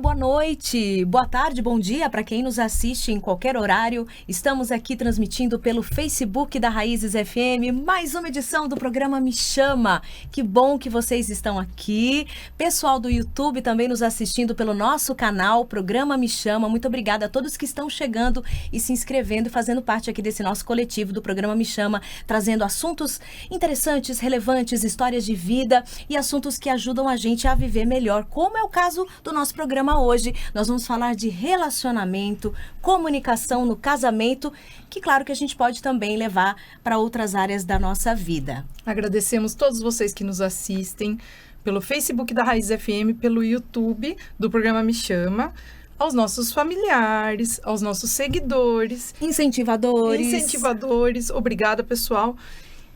boa noite, boa tarde, bom dia para quem nos assiste em qualquer horário. Estamos aqui transmitindo pelo Facebook da Raízes FM, mais uma edição do programa Me Chama. Que bom que vocês estão aqui. Pessoal do YouTube também nos assistindo pelo nosso canal, Programa Me Chama. Muito obrigada a todos que estão chegando e se inscrevendo e fazendo parte aqui desse nosso coletivo do Programa Me Chama, trazendo assuntos interessantes, relevantes, histórias de vida e assuntos que ajudam a gente a viver melhor, como é o caso do nosso programa hoje. Nós vamos falar de relacionamento, comunicação no casamento, que claro que a gente pode também levar para outras áreas da nossa vida. Agradecemos todos vocês que nos assistem pelo Facebook da Raiz FM, pelo YouTube do programa Me Chama, aos nossos familiares, aos nossos seguidores, incentivadores. Obrigada, pessoal.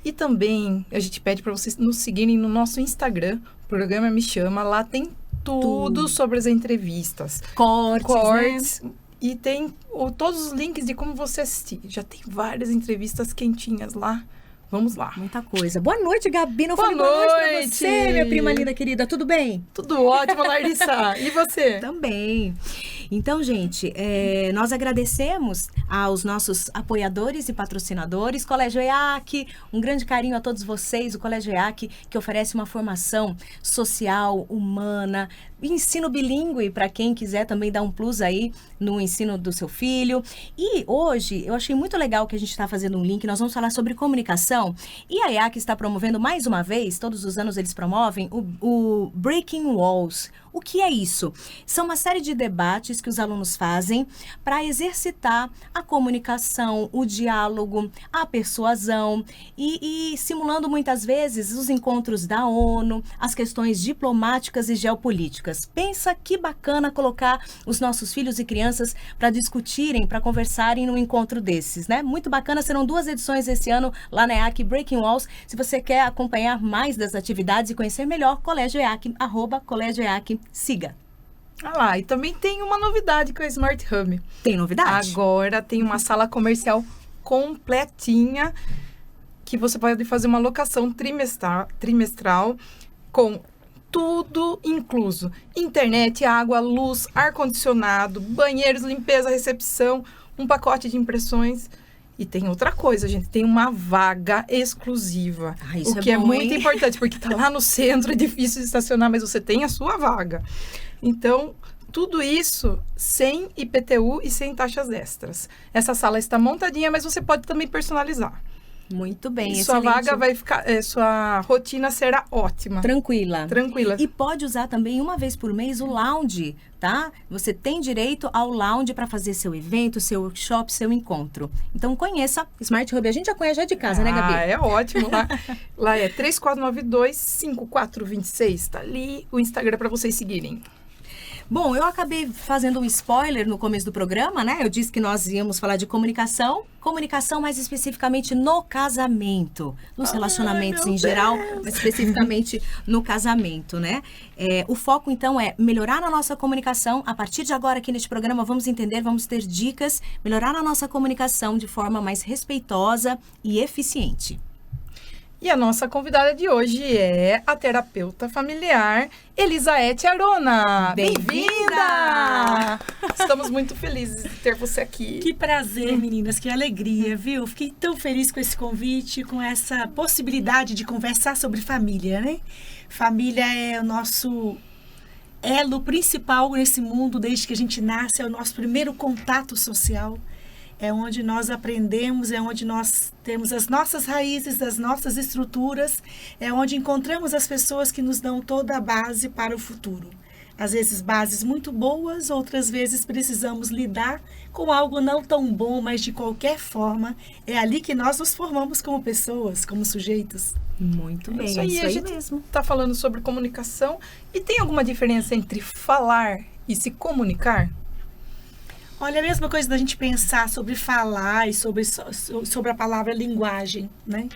E também a gente pede para vocês nos seguirem no nosso Instagram, o programa Me Chama. Lá tem tudo sobre as entrevistas. Cortes, né? E tem todos os links de como você assistir. Já tem várias entrevistas quentinhas lá. Vamos lá. Muita coisa. Boa noite, Gabi. Não falei boa noite pra você, minha prima linda querida. Tudo bem? Tudo ótimo, Larissa. E você? Também. Então, gente, nós agradecemos aos nossos apoiadores e patrocinadores. Colégio EAC, um grande carinho a todos vocês. O Colégio EAC, que oferece uma formação social, humana, ensino bilíngue para quem quiser também dar um plus aí no ensino do seu filho. E hoje, eu achei muito legal que a gente está fazendo um link. Nós vamos falar sobre comunicação. E a EAC está promovendo mais uma vez, todos os anos eles promovem, o Breaking Walls. O que é isso? São uma série de debates que os alunos fazem para exercitar a comunicação, o diálogo, a persuasão e simulando muitas vezes os encontros da ONU, as questões diplomáticas e geopolíticas. Pensa que bacana colocar os nossos filhos e crianças para discutirem, para conversarem num encontro desses, né? Muito bacana, serão 2 edições esse ano lá na EAC Breaking Walls. Se você quer acompanhar mais das atividades e conhecer melhor, Colégio EAC, @Colégio EAC. Siga. Ah lá, e também tem uma novidade com a Smart Hub. Tem novidade? Agora tem uma sala comercial completinha que você pode fazer uma locação trimestral com tudo incluso. Internet, água, luz, ar-condicionado, banheiros, limpeza, recepção, um pacote de impressões. E tem outra coisa, gente, tem uma vaga exclusiva, isso o que é bom, muito importante, porque tá lá no centro, é difícil de estacionar, mas você tem a sua vaga. Então, tudo isso sem IPTU e sem taxas extras. Essa sala está montadinha, mas você pode também personalizar. Muito bem, e sua vaga vai ficar, sua rotina será ótima. Tranquila. Tranquila. E pode usar também uma vez por mês o lounge, tá? Você tem direito ao lounge para fazer seu evento, seu workshop, seu encontro. Então conheça Smart Hub. A gente já conhece já de casa, né, Gabi? É ótimo. Lá é 3492-5426. Tá ali o Instagram para vocês seguirem. Bom, eu acabei fazendo um spoiler no começo do programa, né? Eu disse que nós íamos falar de comunicação mais especificamente no casamento, nos relacionamentos em geral, mas especificamente no casamento, né? O foco, então, é melhorar a nossa comunicação. A partir de agora, aqui neste programa, vamos entender, vamos ter dicas, melhorar a nossa comunicação de forma mais respeitosa e eficiente. E a nossa convidada de hoje é a terapeuta familiar Elisaete Arona. Bem-vinda! Estamos muito felizes de ter você aqui. Que prazer, meninas, que alegria, viu? Fiquei tão feliz com esse convite, com essa possibilidade de conversar sobre família, né? Família é o nosso elo principal nesse mundo, desde que a gente nasce, é o nosso primeiro contato social. É onde nós aprendemos, é onde nós temos as nossas raízes, as nossas estruturas, é onde encontramos as pessoas que nos dão toda a base para o futuro. Às vezes bases muito boas, outras vezes precisamos lidar com algo não tão bom, mas de qualquer forma, é ali que nós nos formamos como pessoas, como sujeitos. Muito bem, isso aí, a gente mesmo. Está falando sobre comunicação. E tem alguma diferença entre falar e se comunicar? Olha, a mesma coisa da gente pensar sobre falar e sobre a palavra linguagem, né?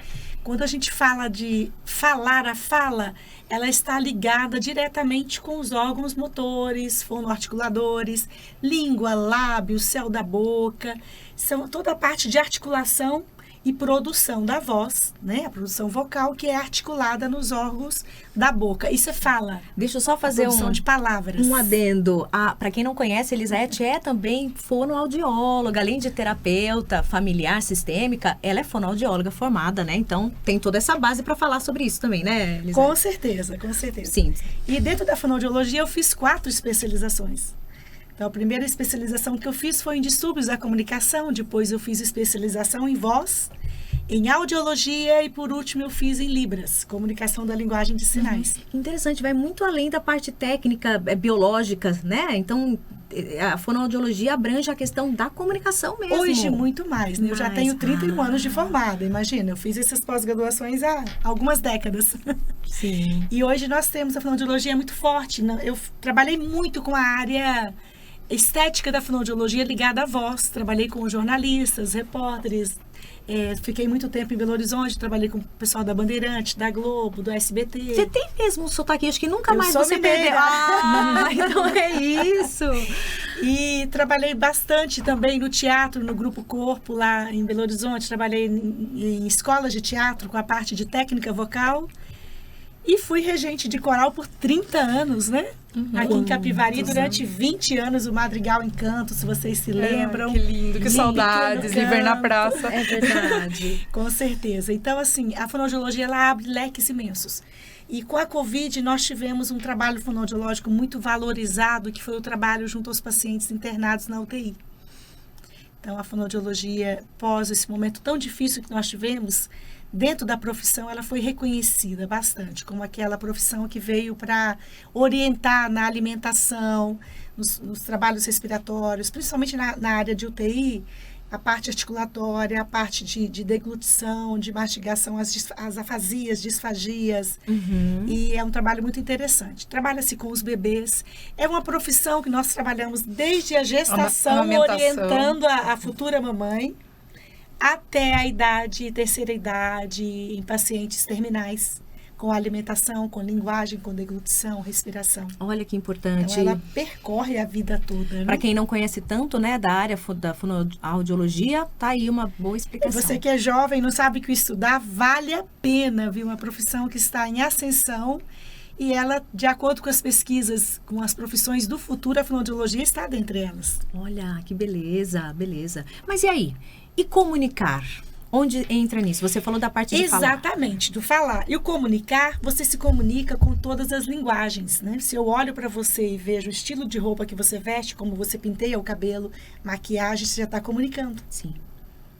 Quando a gente fala de falar, a fala, ela está ligada diretamente com os órgãos motores, fonoarticuladores, língua, lábio, céu da boca, são toda a parte de articulação e produção da voz, né? A produção vocal, que é articulada nos órgãos da boca. Isso é fala. Deixa eu só fazer produção de palavras. um adendo. Para quem não conhece, Elisete é também fonoaudióloga, além de terapeuta familiar sistêmica, ela é fonoaudióloga formada, né? Então, tem toda essa base para falar sobre isso também, né, Elisete? Com certeza, com certeza. Sim. E dentro da fonoaudiologia, eu fiz 4 especializações. Então, a primeira especialização que eu fiz foi em distúrbios da comunicação, depois eu fiz especialização em voz, em audiologia e, por último, eu fiz em Libras, comunicação da linguagem de sinais. Interessante, vai muito além da parte técnica, biológica, né? Então, a fonoaudiologia abrange a questão da comunicação mesmo. Hoje, muito mais, né? Eu já tenho 31 anos de formada, imagina. Eu fiz essas pós-graduações há algumas décadas. Sim. E hoje nós temos a fonoaudiologia muito forte. Eu trabalhei muito com a área estética da fonoaudiologia ligada à voz. Trabalhei com jornalistas, repórteres. Fiquei muito tempo em Belo Horizonte, trabalhei com o pessoal da Bandeirante, da Globo, do SBT. Você tem mesmo um sotaque, acho que nunca Eu mais sou você mineira. perdeu. Então é isso. E trabalhei bastante também no teatro, no Grupo Corpo, lá em Belo Horizonte. Trabalhei em escolas de teatro com a parte de técnica vocal. E fui regente de coral por 30 anos, né? Aqui em Capivari, durante 20 anos, o Madrigal Encanto, se vocês se lembram. Que lindo, que saudades de ver na praça. É verdade. Com certeza. Então, assim, a fonoaudiologia, ela abre leques imensos. E com a Covid, nós tivemos um trabalho fonoaudiológico muito valorizado, que foi o trabalho junto aos pacientes internados na UTI. Então, a fonoaudiologia, pós esse momento tão difícil que nós tivemos, dentro da profissão, ela foi reconhecida bastante como aquela profissão que veio para orientar na alimentação, nos trabalhos respiratórios, principalmente na área de UTI, a parte articulatória, a parte de deglutição, de mastigação, as afasias, disfagias. E é um trabalho muito interessante. Trabalha-se com os bebês. É uma profissão que nós trabalhamos desde a gestação, orientando a futura mamãe, até a terceira idade, em pacientes terminais, com alimentação, com linguagem, com deglutição, respiração. Olha que importante. Então, ela percorre a vida toda. Né? Para quem não conhece tanto, né, da área da fonoaudiologia, tá aí uma boa explicação. Você que é jovem, não sabe que estudar vale a pena, viu? Uma profissão que está em ascensão e ela, de acordo com as pesquisas, com as profissões do futuro, a fonoaudiologia está dentre elas. Olha, que beleza, beleza. Mas e aí? E comunicar? Onde entra nisso? Você falou da parte de falar. Exatamente, do falar. E o comunicar, você se comunica com todas as linguagens, né? Se eu olho para você e vejo o estilo de roupa que você veste, como você penteia o cabelo, maquiagem, você já está comunicando. Sim.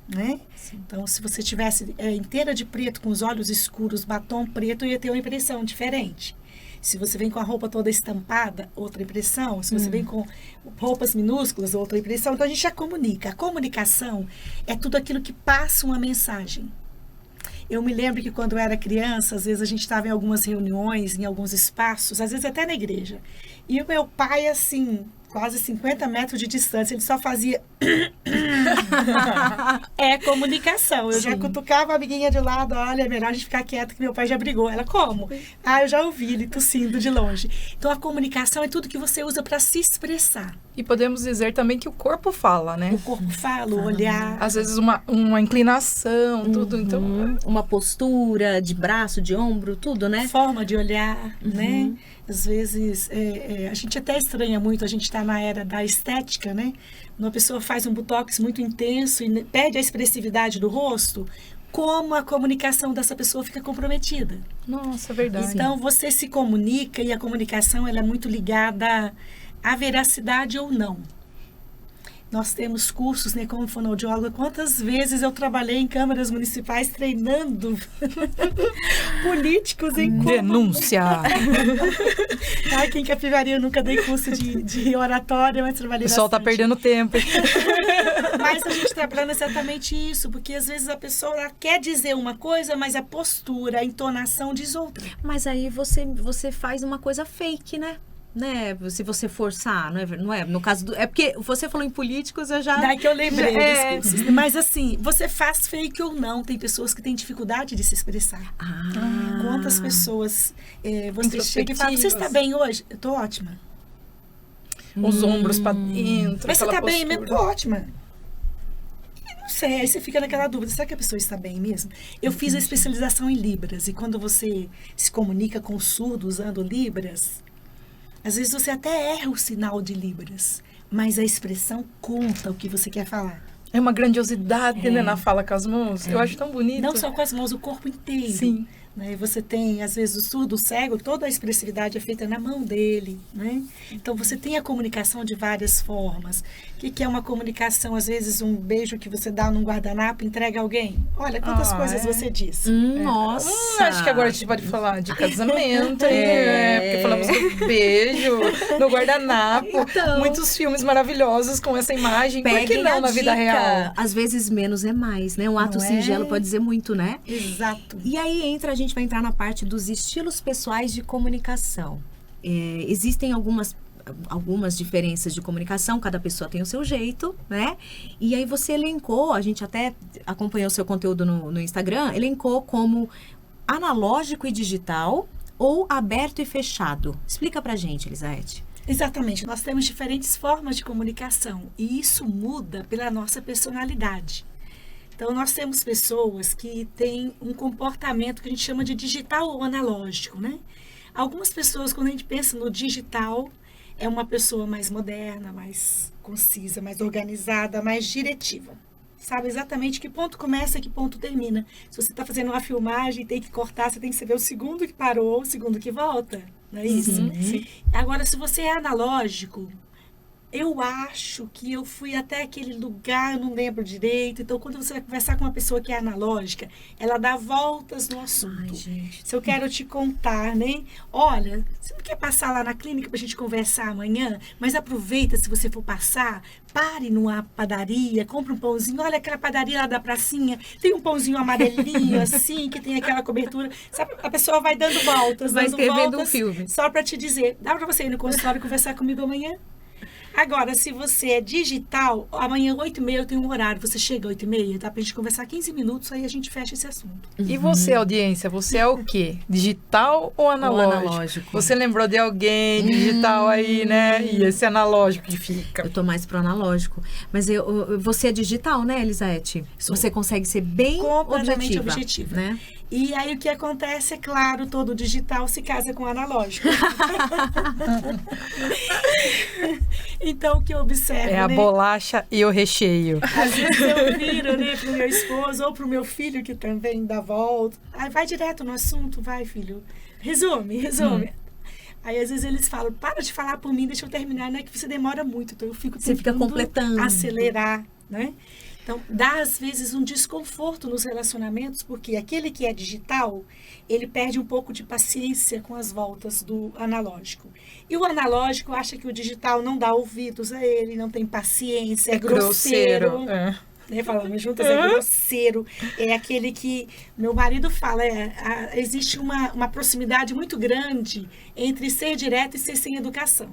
Né? Sim. Então, se você tivesse inteira de preto, com os olhos escuros, batom preto, ia ter uma impressão diferente. Se você vem com a roupa toda estampada, outra impressão. Se você vem com roupas minúsculas, outra impressão. Então, a gente já comunica. A comunicação é tudo aquilo que passa uma mensagem. Eu me lembro que quando eu era criança, às vezes a gente estava em algumas reuniões, em alguns espaços, às vezes até na igreja. E o meu pai, assim, quase 50 metros de distância, ele só fazia... É comunicação. Eu já cutucava a amiguinha de lado, olha, é melhor a gente ficar quieto que meu pai já brigou. Ela, como? Ah, eu já ouvi ele tossindo de longe. Então, a comunicação é tudo que você usa para se expressar. E podemos dizer também que o corpo fala, né? O corpo fala, o olhar. Às vezes uma inclinação, tudo. Então, uma postura de braço, de ombro, tudo, né? Forma de olhar, né? Às vezes, a gente até estranha muito, a gente está na era da estética, né? Uma pessoa faz um botox muito intenso e perde a expressividade do rosto, como a comunicação dessa pessoa fica comprometida. nossa, verdade. Então, você se comunica e a comunicação ela é muito ligada à veracidade ou não. Nós temos cursos, né, como fonoaudióloga. Quantas vezes eu trabalhei em câmaras municipais treinando políticos em como... Denúncia! Aqui em Capivari eu nunca dei curso de oratória, mas trabalhei O pessoal está bastante. perdendo tempo. Mas a gente está falando exatamente isso, porque às vezes a pessoa ela quer dizer uma coisa, mas a postura, a entonação diz outra. Mas aí você faz uma coisa fake, né? Se você forçar, não é? No caso é porque você falou em políticos, eu já... Daí que eu lembrei dos cursos. Mas assim, você faz fake ou não, tem pessoas que têm dificuldade de se expressar. Quantas pessoas você chega e fala, você está bem hoje? Eu estou ótima. Os ombros para dentro. Mas você aquela está bem postura. mesmo? Estou ótima. Aí você fica naquela dúvida, será que a pessoa está bem mesmo? Eu fiz a especialização em Libras, e quando você se comunica com o surdo usando Libras, às vezes você até erra o sinal de Libras, mas a expressão conta o que você quer falar. É uma grandiosidade, né, na fala com as mãos. Eu acho tão bonito. Não só com as mãos, o corpo inteiro. Sim. Né? Você tem, às vezes, o surdo, o cego, toda a expressividade é feita na mão dele, né? Então, você tem a comunicação de várias formas. O que é uma comunicação? Às vezes, um beijo que você dá num guardanapo, entrega a alguém. Olha, quantas coisas você diz. Nossa! Acho que agora a gente pode falar de casamento, porque falamos do beijo, no guardanapo. Então, muitos filmes maravilhosos com essa imagem. Por que peguem não a na vida dica. real? Às vezes menos é mais, né? Um ato Não é? singelo pode dizer muito, né? Exato. E aí a gente vai entrar na parte dos estilos pessoais de comunicação. Existem algumas diferenças de comunicação, cada pessoa tem o seu jeito, né? E aí você elencou, a gente até acompanhou o seu conteúdo no Instagram, elencou como analógico e digital ou aberto e fechado. Explica pra gente, Elisete. Exatamente. Nós temos diferentes formas de comunicação e isso muda pela nossa personalidade. Então, nós temos pessoas que têm um comportamento que a gente chama de digital ou analógico, né? Algumas pessoas, quando a gente pensa no digital, é uma pessoa mais moderna, mais concisa, mais organizada, mais diretiva. Sabe exatamente que ponto começa e que ponto termina. Se você está fazendo uma filmagem e tem que cortar, você tem que saber o segundo que parou, o segundo que volta. Não é isso? Sim. Agora, se você é analógico, eu acho que eu fui até aquele lugar, eu não lembro direito. Então, quando você vai conversar com uma pessoa que é analógica, ela dá voltas no assunto. Ai, gente. Se eu quero te contar, né? Olha, você não quer passar lá na clínica pra gente conversar amanhã? Mas aproveita, se você for passar, pare numa padaria, compre um pãozinho. Olha aquela padaria lá da pracinha, tem um pãozinho amarelinho, assim, que tem aquela cobertura. Sabe, a pessoa vai dando voltas, Vai dando escrevendo voltas, um filme. só pra te dizer, dá pra você ir no consultório e conversar comigo amanhã? Agora, se você é digital, amanhã 8h30 eu tenho um horário. Você chega às 8h30, dá pra gente conversar 15 minutos, aí a gente fecha esse assunto. E você, audiência, você é o quê? Digital ou analógico? analógico. Você lembrou de alguém digital aí, né? E esse analógico que fica. Eu tô mais pro analógico. Mas você é digital, né, Elisete? Sou. Você consegue ser bem Completamente objetiva, objetiva. né? E aí o que acontece, é claro, todo digital se casa com o analógico. Então, o que eu observo, É a né? bolacha e o recheio. Às vezes eu viro, né, pro meu esposo ou pro meu filho, que também dá volta. Aí vai direto no assunto, vai, filho. Resume. Aí, às vezes, eles falam, para de falar por mim, deixa eu terminar. Não é que você demora muito, então eu fico Você fica tentando completando. acelerar, né? Então, dá, às vezes, um desconforto nos relacionamentos, porque aquele que é digital, ele perde um pouco de paciência com as voltas do analógico. E o analógico acha que o digital não dá ouvidos a ele, não tem paciência, é grosseiro. É. Né, falamos juntas, é grosseiro, é aquele que meu marido fala, existe uma proximidade muito grande entre ser direto e ser sem educação.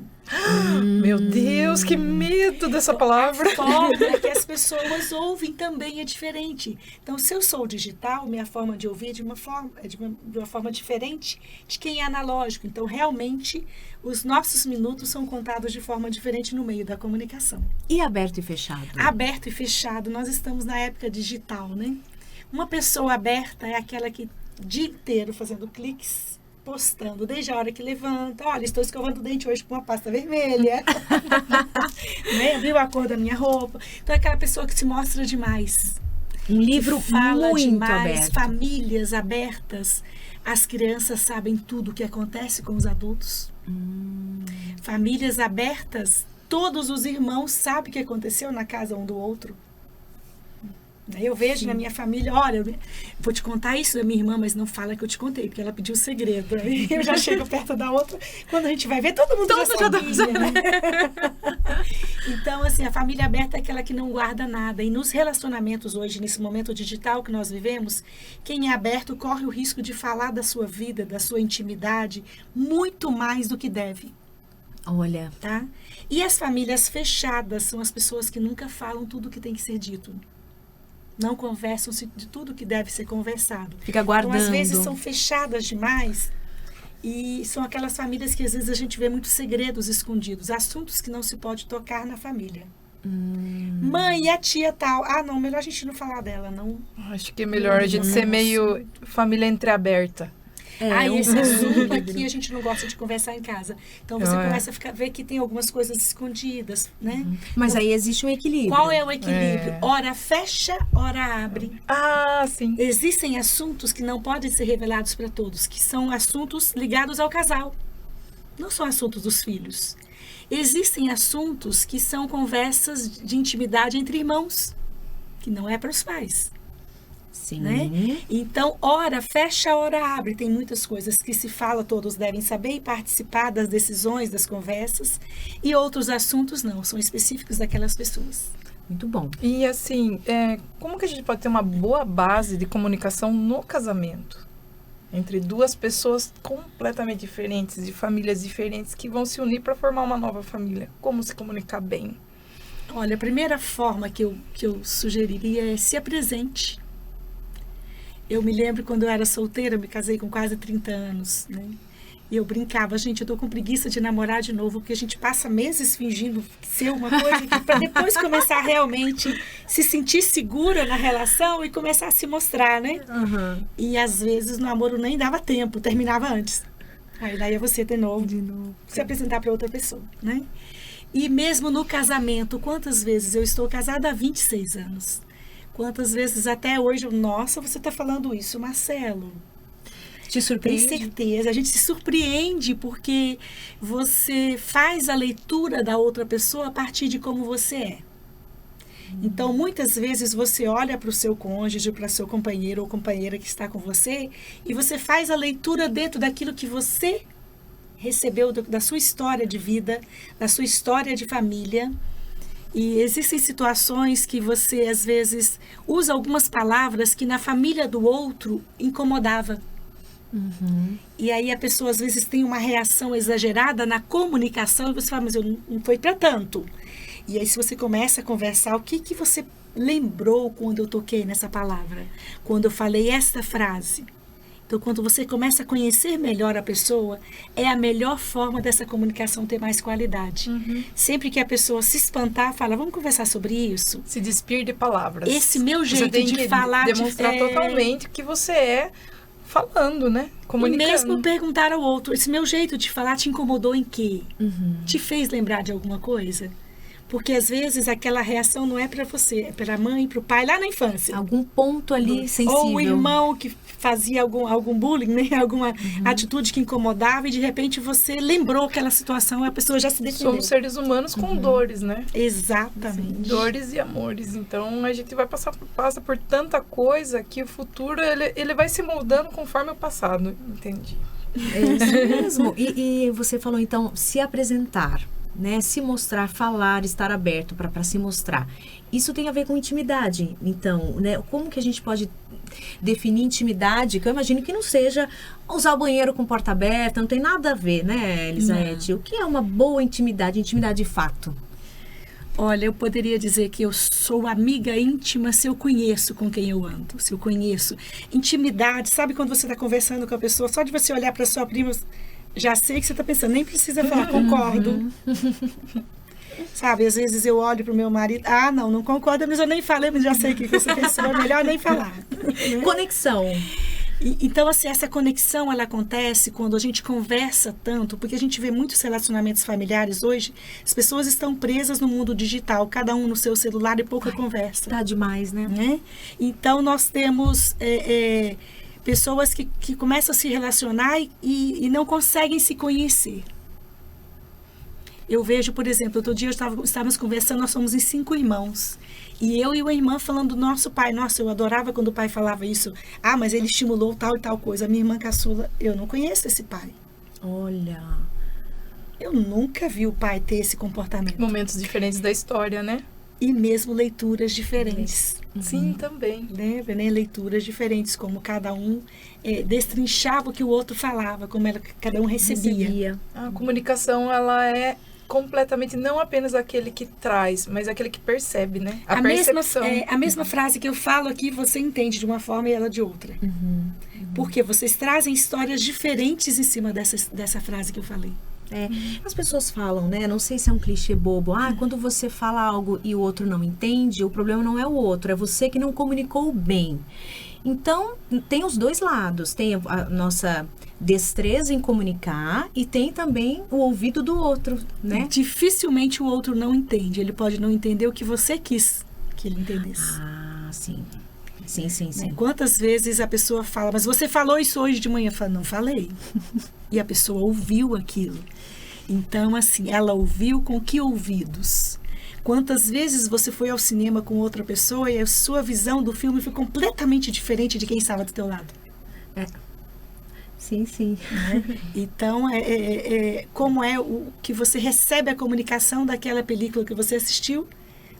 Meu Deus, que medo dessa palavra. A forma que as pessoas ouvem também é diferente. Então, se eu sou digital, minha forma de ouvir é de uma forma diferente de quem é analógico. Então, realmente, os nossos minutos são contados de forma diferente no meio da comunicação. E aberto e fechado? Aberto e fechado, nós estamos na época digital, né? Uma pessoa aberta é aquela que o dia inteiro fazendo cliques, postando, desde a hora que levanta, olha, estou escovando o dente hoje com uma pasta vermelha, né? Viu a cor da minha roupa? Então é aquela pessoa que se mostra demais. Um livro Fala muito demais, aberto. famílias abertas. As crianças sabem tudo o que acontece com os adultos. Famílias abertas, todos os irmãos sabem o que aconteceu na casa um do outro. Eu vejo na minha família, olha, vou te contar isso da minha irmã, mas não fala que eu te contei, porque ela pediu segredo. Aí eu já chego perto da outra, quando a gente vai ver, todo mundo já sabia, né? Então, assim, a família aberta é aquela que não guarda nada. E nos relacionamentos hoje, nesse momento digital que nós vivemos, quem é aberto corre o risco de falar da sua vida, da sua intimidade, muito mais do que deve. Olha, Tá? E as famílias fechadas são as pessoas que nunca falam tudo o que tem que ser dito. Não conversam de tudo que deve ser conversado. fica guardando. Então, às vezes, são fechadas demais e são aquelas famílias que, às vezes, a gente vê muitos segredos escondidos, assuntos que não se pode tocar na família. Mãe, e a tia tal? Ah, não, melhor a gente não falar dela, não. Acho que é melhor a gente ser meio família entreaberta. Esse assunto aqui a gente não gosta de conversar em casa. Então você começa a ver que tem algumas coisas escondidas, né? Mas então, aí existe um equilíbrio. Qual é o equilíbrio? Ora fecha, ora abre. Ah, sim. Existem assuntos que não podem ser revelados para todos, que são assuntos ligados ao casal. Não são assuntos dos filhos. Existem assuntos que são conversas de intimidade entre irmãos, que não é para os pais. Sim. Né? Então, ora fecha, ora abre. Tem muitas coisas que se fala, todos devem saber e participar das decisões, das conversas. E outros assuntos não, são específicos daquelas pessoas. Muito bom. E assim, como que a gente pode ter uma boa base de comunicação no casamento? Entre duas pessoas completamente diferentes, de famílias diferentes, que vão se unir para formar uma nova família. Como se comunicar bem? Olha, a primeira forma que eu sugeriria é se apresente. Eu me lembro quando eu era solteira, eu me casei com quase 30 anos, né? E eu brincava, gente, eu tô com preguiça de namorar de novo, porque a gente passa meses fingindo ser uma coisa para depois começar a realmente se sentir segura na relação e começar a se mostrar, né? Uhum. E às vezes o namoro nem dava tempo, terminava antes. Aí daí é você de novo se apresentar para outra pessoa, né? E mesmo no casamento, quantas vezes eu estou casada há 26 anos? Quantas vezes até hoje, nossa, você está falando isso, Marcelo? Te surpreende? Tem certeza. A gente se surpreende porque você faz a leitura da outra pessoa a partir de como você é. Então, muitas vezes você olha para o seu cônjuge, para seu companheiro ou companheira que está com você e você faz a leitura dentro daquilo que você recebeu da sua história de vida, da sua história de família. E existem situações que você, às vezes, usa algumas palavras que na família do outro incomodava. Uhum. E aí a pessoa, às vezes, tem uma reação exagerada na comunicação e você fala, mas eu não foi para tanto. E aí, se você começa a conversar, o que você lembrou quando eu toquei nessa palavra? Quando eu falei esta frase? Então, quando você começa a conhecer melhor a pessoa, é a melhor forma dessa comunicação ter mais qualidade. Uhum. Sempre que a pessoa se espantar, fala, vamos conversar sobre isso? Se despir de palavras. Esse meu você jeito tem de que falar... demonstrar totalmente o que você é falando, né? Comunicando. E mesmo perguntar ao outro, esse meu jeito de falar te incomodou em quê? Uhum. Te fez lembrar de alguma coisa? Porque às vezes aquela reação não é para você, é para a mãe, para o pai, lá na infância. Algum ponto ali sensível. Ou o irmão que fazia algum bullying, né? Alguma atitude que incomodava e de repente você lembrou aquela situação e a pessoa já se defendeu. Somos seres humanos com dores, né? Exatamente. Dores e amores. Então a gente passa por tanta coisa que o futuro ele vai se moldando conforme o passado. Entendi. É isso mesmo. E você falou então se apresentar, né? Se mostrar, falar, estar aberto para se mostrar. Isso tem a ver com intimidade. Então, né? Como que a gente pode definir intimidade? Que eu imagino que não seja usar o banheiro com porta aberta, não tem nada a ver, né, Elisete? O que é uma boa intimidade? Intimidade de fato? Olha, eu poderia dizer que eu sou amiga íntima se eu conheço com quem eu ando, se eu conheço. Intimidade, sabe quando você está conversando com a pessoa, só de você olhar para sua prima, já sei o que você está pensando, nem precisa falar, concordo. Sabe, às vezes eu olho pro meu marido, não concordo, mas eu nem falei, mas já sei o que você pensou, é melhor nem falar. Né? Conexão. Então, assim, essa conexão, ela acontece quando a gente conversa tanto, porque a gente vê muitos relacionamentos familiares hoje, as pessoas estão presas no mundo digital, cada um no seu celular e pouca conversa. Tá demais, né? Então, nós temos pessoas que começam a se relacionar e não conseguem se conhecer. Eu vejo, por exemplo, outro dia estávamos conversando, nós somos em 5 irmãos. E eu e uma irmã falando do nosso pai. Nossa, eu adorava quando o pai falava isso. Mas ele estimulou tal e tal coisa. A minha irmã caçula, eu não conheço esse pai. Olha. Eu nunca vi o pai ter esse comportamento. Momentos diferentes da história, né? E mesmo leituras diferentes. Sim, também. Né? Leituras diferentes, como cada um destrinchava o que o outro falava, como cada um recebia. A comunicação, ela é completamente não apenas aquele que traz, mas aquele que percebe, né? A percepção. A mesma frase que eu falo aqui, você entende de uma forma e ela de outra. Porque vocês trazem histórias diferentes em cima dessa frase que eu falei. As pessoas falam, né? Não sei se é um clichê bobo. Quando você fala algo e o outro não entende, o problema não é o outro, é você que não comunicou bem. Então, tem os dois lados. Tem a nossa destreza em comunicar e tem também o ouvido do outro, né? Dificilmente o outro não entende. Ele pode não entender o que você quis que ele entendesse. Sim. Sim. Né? Quantas vezes a pessoa fala, mas você falou isso hoje de manhã? Eu falo, não falei. E a pessoa ouviu aquilo. Então, assim, ela ouviu com que ouvidos? Quantas vezes você foi ao cinema com outra pessoa e a sua visão do filme foi completamente diferente de quem estava do teu lado? Sim. Né? Então, como é o que você recebe a comunicação daquela película que você assistiu,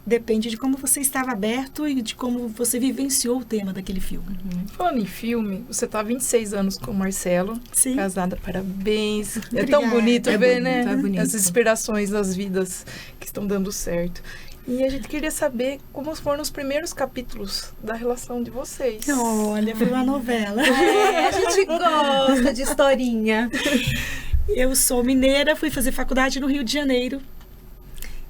depende de como você estava aberto e de como você vivenciou o tema daquele filme. Falando em filme, você está há 26 anos com o Marcelo. Sim. Casada, parabéns. Obrigada. É tão bonito ver, bonito, né? é bonito. As inspirações das vidas que estão dando certo. E a gente queria saber como foram os primeiros capítulos da relação de vocês. Olha, foi uma novela. A gente gosta de historinha. Eu sou mineira, fui fazer faculdade no Rio de Janeiro.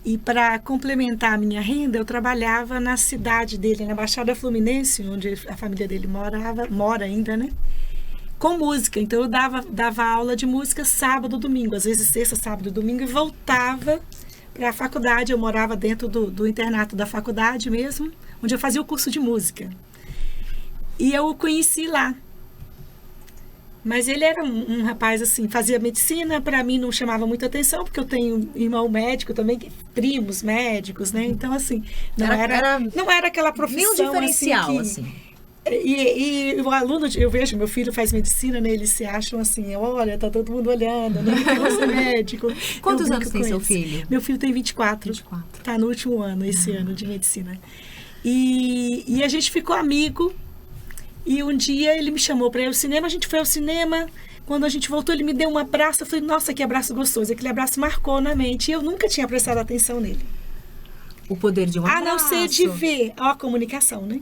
E para complementar a minha renda, eu trabalhava na cidade dele, na Baixada Fluminense, onde a família dele mora ainda, né? Com música. Então eu dava aula de música sábado, domingo, às vezes sexta, sábado, domingo, e voltava para a faculdade. Eu morava dentro do internato da faculdade mesmo, onde eu fazia o curso de música. E eu o conheci lá. Mas ele era um rapaz, assim, fazia medicina, para mim não chamava muita atenção, porque eu tenho irmão médico também, primos médicos, né? Então, assim, não era aquela profissão, nenhum diferencial, assim. E o aluno, eu vejo, meu filho faz medicina, né? Eles se acham assim, olha, tá todo mundo olhando, né? Você é médico. Quantos anos tem seu filho? Meu filho tem 24. Tá no último ano, esse ano de medicina. E a gente ficou amigo. E um dia ele me chamou para ir ao cinema, a gente foi ao cinema. Quando a gente voltou, ele me deu um abraço. Eu falei, nossa, que abraço gostoso. Aquele abraço marcou na mente. E eu nunca tinha prestado atenção nele. O poder de um abraço. A não ser de ver a comunicação, né?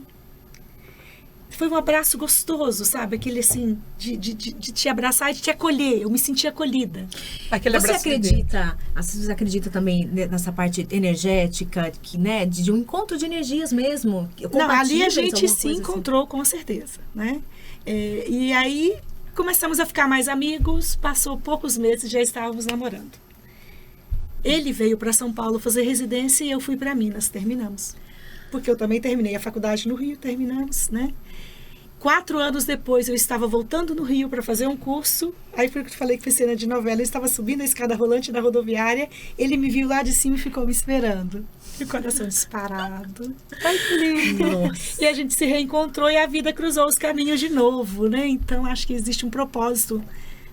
Foi um abraço gostoso, sabe? Aquele assim, de te abraçar e de te acolher. Eu me senti acolhida. Aquele Você acredita, você acredita também nessa parte energética, que, né, de um encontro de energias mesmo? Não, ali a gente se encontrou, assim, com certeza, né? E aí começamos a ficar mais amigos, passou poucos meses, já estávamos namorando. Ele veio para São Paulo fazer residência e eu fui para Minas, terminamos. Porque eu também terminei a faculdade no Rio, terminamos, né? 4 anos depois, eu estava voltando no Rio para fazer um curso. Aí foi o que eu falei que foi cena de novela. Eu estava subindo a escada rolante da rodoviária. Ele me viu lá de cima e ficou me esperando. E o coração disparado. Ai, que lindo. Nossa. E a gente se reencontrou e a vida cruzou os caminhos de novo, né? Então, acho que existe um propósito,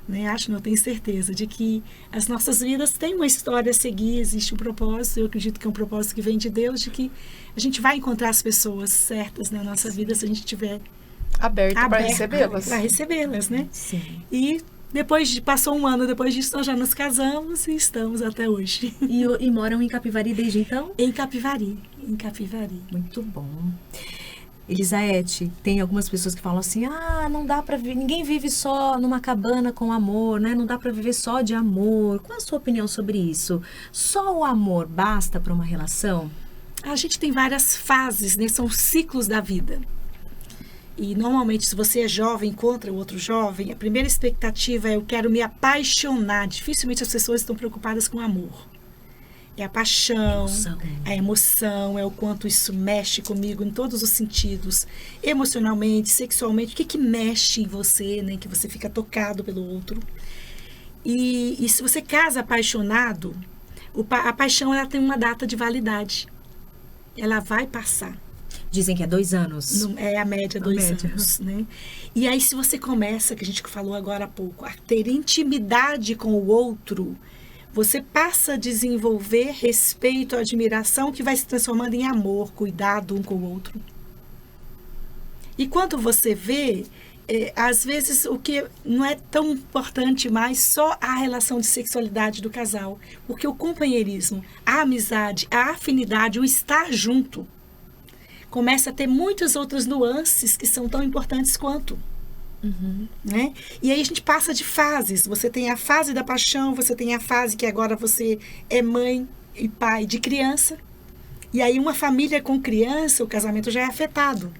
né? Não tenho certeza, de que as nossas vidas têm uma história a seguir, existe um propósito. Eu acredito que é um propósito que vem de Deus, de que a gente vai encontrar as pessoas certas na nossa vida se a gente tiver aberto para recebê-las. Para recebê-las, né? Sim. E passou um ano depois disso, nós já nos casamos e estamos até hoje. E moram em Capivari desde então? Em Capivari. Muito bom. Elisaete, tem algumas pessoas que falam assim, não dá para viver, ninguém vive só numa cabana com amor, né? Não dá para viver só de amor. Qual a sua opinião sobre isso? Só o amor basta para uma relação? A gente tem várias fases, né? São ciclos da vida. E normalmente, se você é jovem, encontra outro jovem, a primeira expectativa é eu quero me apaixonar. Dificilmente as pessoas estão preocupadas com amor. É a paixão, a emoção, é o quanto isso mexe comigo em todos os sentidos. Emocionalmente, sexualmente, o que mexe em você, né? Que você fica tocado pelo outro. E se você casa apaixonado, a paixão ela tem uma data de validade. Ela vai passar. Dizem que é 2 anos. É a média, 2 anos, né? E aí, se você começa, que a gente falou agora há pouco, a ter intimidade com o outro, você passa a desenvolver respeito, admiração, que vai se transformando em amor, cuidado um com o outro. E quando você vê, às vezes o que não é tão importante mais só a relação de sexualidade do casal, porque o companheirismo, a amizade, a afinidade, o estar junto, começa a ter muitas outras nuances que são tão importantes quanto. Né? E aí a gente passa de fases. Você tem a fase da paixão, você tem a fase que agora você é mãe e pai de criança. E aí uma família com criança, o casamento já é afetado.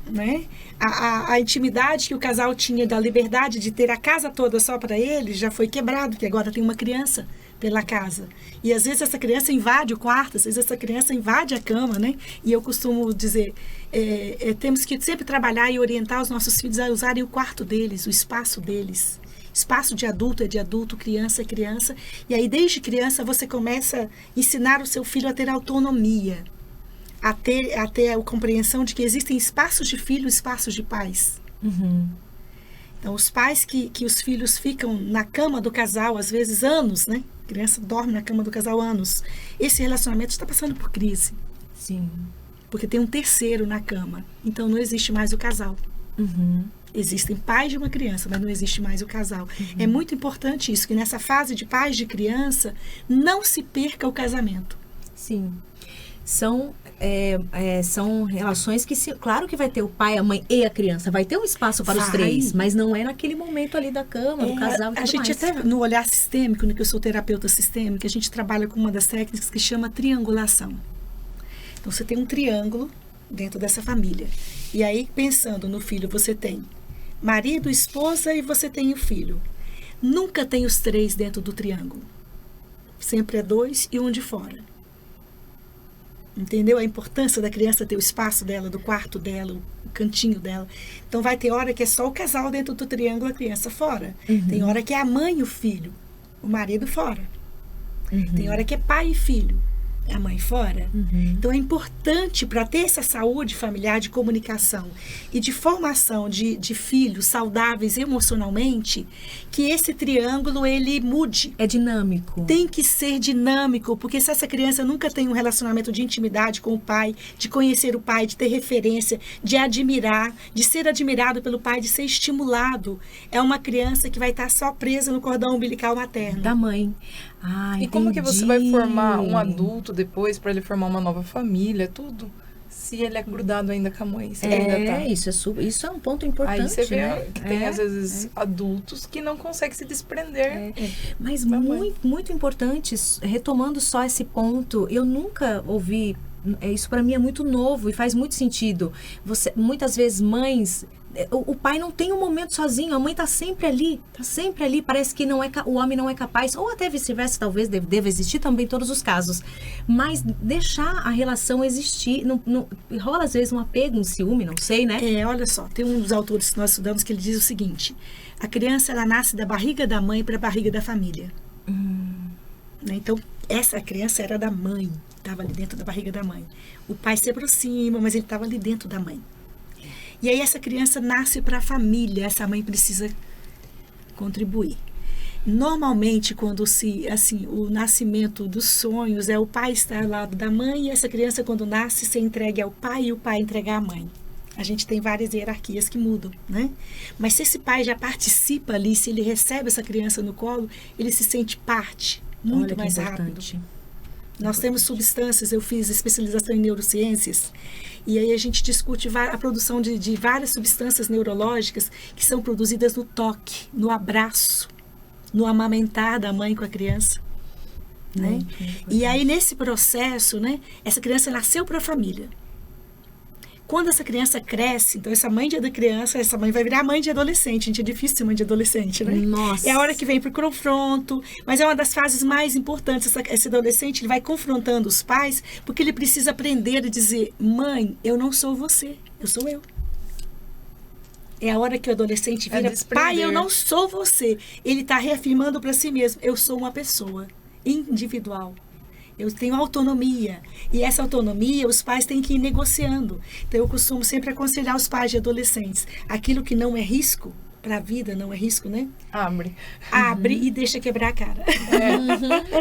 Né? A intimidade que o casal tinha da liberdade de ter a casa toda só para ele já foi quebrado, porque agora tem uma criança pela casa. E às vezes essa criança invade o quarto, às vezes essa criança invade a cama, né? E eu costumo dizer, temos que sempre trabalhar e orientar os nossos filhos a usarem o quarto deles, o espaço deles. Espaço de adulto é de adulto, criança é criança. E aí desde criança você começa a ensinar o seu filho a ter autonomia, a ter a compreensão de que existem espaços de filho, espaços de pais. Então, os pais que os filhos ficam na cama do casal, às vezes anos, né? A criança dorme na cama do casal anos. Esse relacionamento está passando por crise. Sim. Porque tem um terceiro na cama. Então, não existe mais o casal. Existem pais de uma criança, mas não existe mais o casal. É muito importante isso, que nessa fase de pais de criança, não se perca o casamento. Sim. São relações que, claro que vai ter o pai, a mãe e a criança, vai ter um espaço para os três, mas não é naquele momento ali da cama, do casal e tudo a gente mais. até, no olhar sistêmico, no que eu sou terapeuta sistêmica, a gente trabalha com uma das técnicas que chama triangulação. Então, você tem um triângulo dentro dessa família. E aí, pensando no filho, você tem marido, esposa e você tem o filho. Nunca tem os três dentro do triângulo. Sempre é dois e um de fora. Entendeu? A importância da criança ter o espaço dela, do quarto dela, o cantinho dela. Então, vai ter hora que é só o casal dentro do triângulo, a criança fora. Tem hora que é a mãe e o filho, o marido fora. Tem hora que é pai e filho, a mãe fora. Então, é importante para ter essa saúde familiar de comunicação e de formação de filhos saudáveis emocionalmente, que esse triângulo, ele mude. É dinâmico. Tem que ser dinâmico, porque se essa criança nunca tem um relacionamento de intimidade com o pai, de conhecer o pai, de ter referência, de admirar, de ser admirado pelo pai, de ser estimulado, é uma criança que vai estar só presa no cordão umbilical materno. Da mãe. E como que você vai formar um adulto depois para ele formar uma nova família, tudo, se ele é grudado ainda com a mãe? Se ainda tá... isso é um ponto importante. Aí você vê, né? Que tem às vezes adultos que não conseguem se desprender. Mas muito importante, retomando só esse ponto, eu nunca ouvi, isso para mim é muito novo e faz muito sentido. Muitas vezes mães, o pai não tem um momento sozinho, a mãe tá sempre ali, parece que o homem não é capaz, ou até vice-versa, talvez deva existir também todos os casos, mas deixar a relação existir, rola às vezes um apego, um ciúme, não sei, né? Olha só, tem um dos autores que nós estudamos que ele diz o seguinte: a criança, ela nasce da barriga da mãe para a barriga da família. Né? Então, essa criança era da mãe, estava ali dentro da barriga da mãe. O pai se aproxima, mas ele estava ali dentro da mãe. E aí essa criança nasce para a família, essa mãe precisa contribuir. Normalmente, quando o nascimento dos sonhos é o pai estar ao lado da mãe, e essa criança, quando nasce, se entregue ao pai e o pai entregar à mãe. A gente tem várias hierarquias que mudam, né? Mas se esse pai já participa ali, se ele recebe essa criança no colo, ele se sente parte muito mais rápido. Nós temos substâncias, eu fiz especialização em neurociências, e aí a gente discute a produção de várias substâncias neurológicas que são produzidas no toque, no abraço, no amamentar da mãe com a criança. Né? E aí nesse processo, né, essa criança nasceu para a família. Quando essa criança cresce, então essa mãe de criança, essa mãe vai virar mãe de adolescente. Gente, é difícil ser mãe de adolescente, né? Nossa. É a hora que vem pro confronto, mas é uma das fases mais importantes. Esse adolescente, ele vai confrontando os pais, porque ele precisa aprender a dizer: mãe, eu não sou você, eu sou eu. É a hora que o adolescente vira: pai, eu não sou você. Ele está reafirmando para si mesmo: eu sou uma pessoa individual. Eu tenho autonomia. E essa autonomia, os pais têm que ir negociando. Então, eu costumo sempre aconselhar os pais de adolescentes: aquilo que não é risco para a vida, não é risco, né? Abre e deixa quebrar a cara.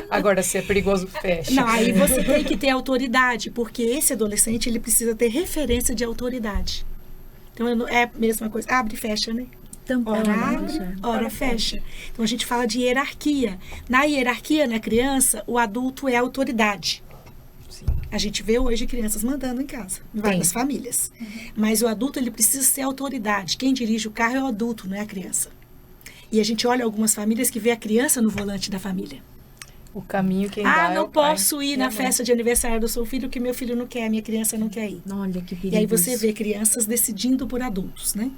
Agora, se é perigoso, fecha. Não, aí você tem que ter autoridade, porque esse adolescente, ele precisa ter referência de autoridade. Então, é a mesma coisa. Abre e fecha, né? Ora abre, ora fecha. Então, a gente fala de hierarquia. Na hierarquia, na criança, o adulto é a autoridade. A gente vê hoje crianças mandando em casa, em várias famílias. Mas o adulto, ele precisa ser autoridade. Quem dirige o carro é o adulto, não é a criança. E a gente olha algumas famílias que vê a criança no volante da família. O caminho quem dá não é o pai. posso ir na festa de aniversário do seu filho, que meu filho não quer, minha criança não quer ir. Olha que perigo. E aí você vê crianças decidindo por adultos, né?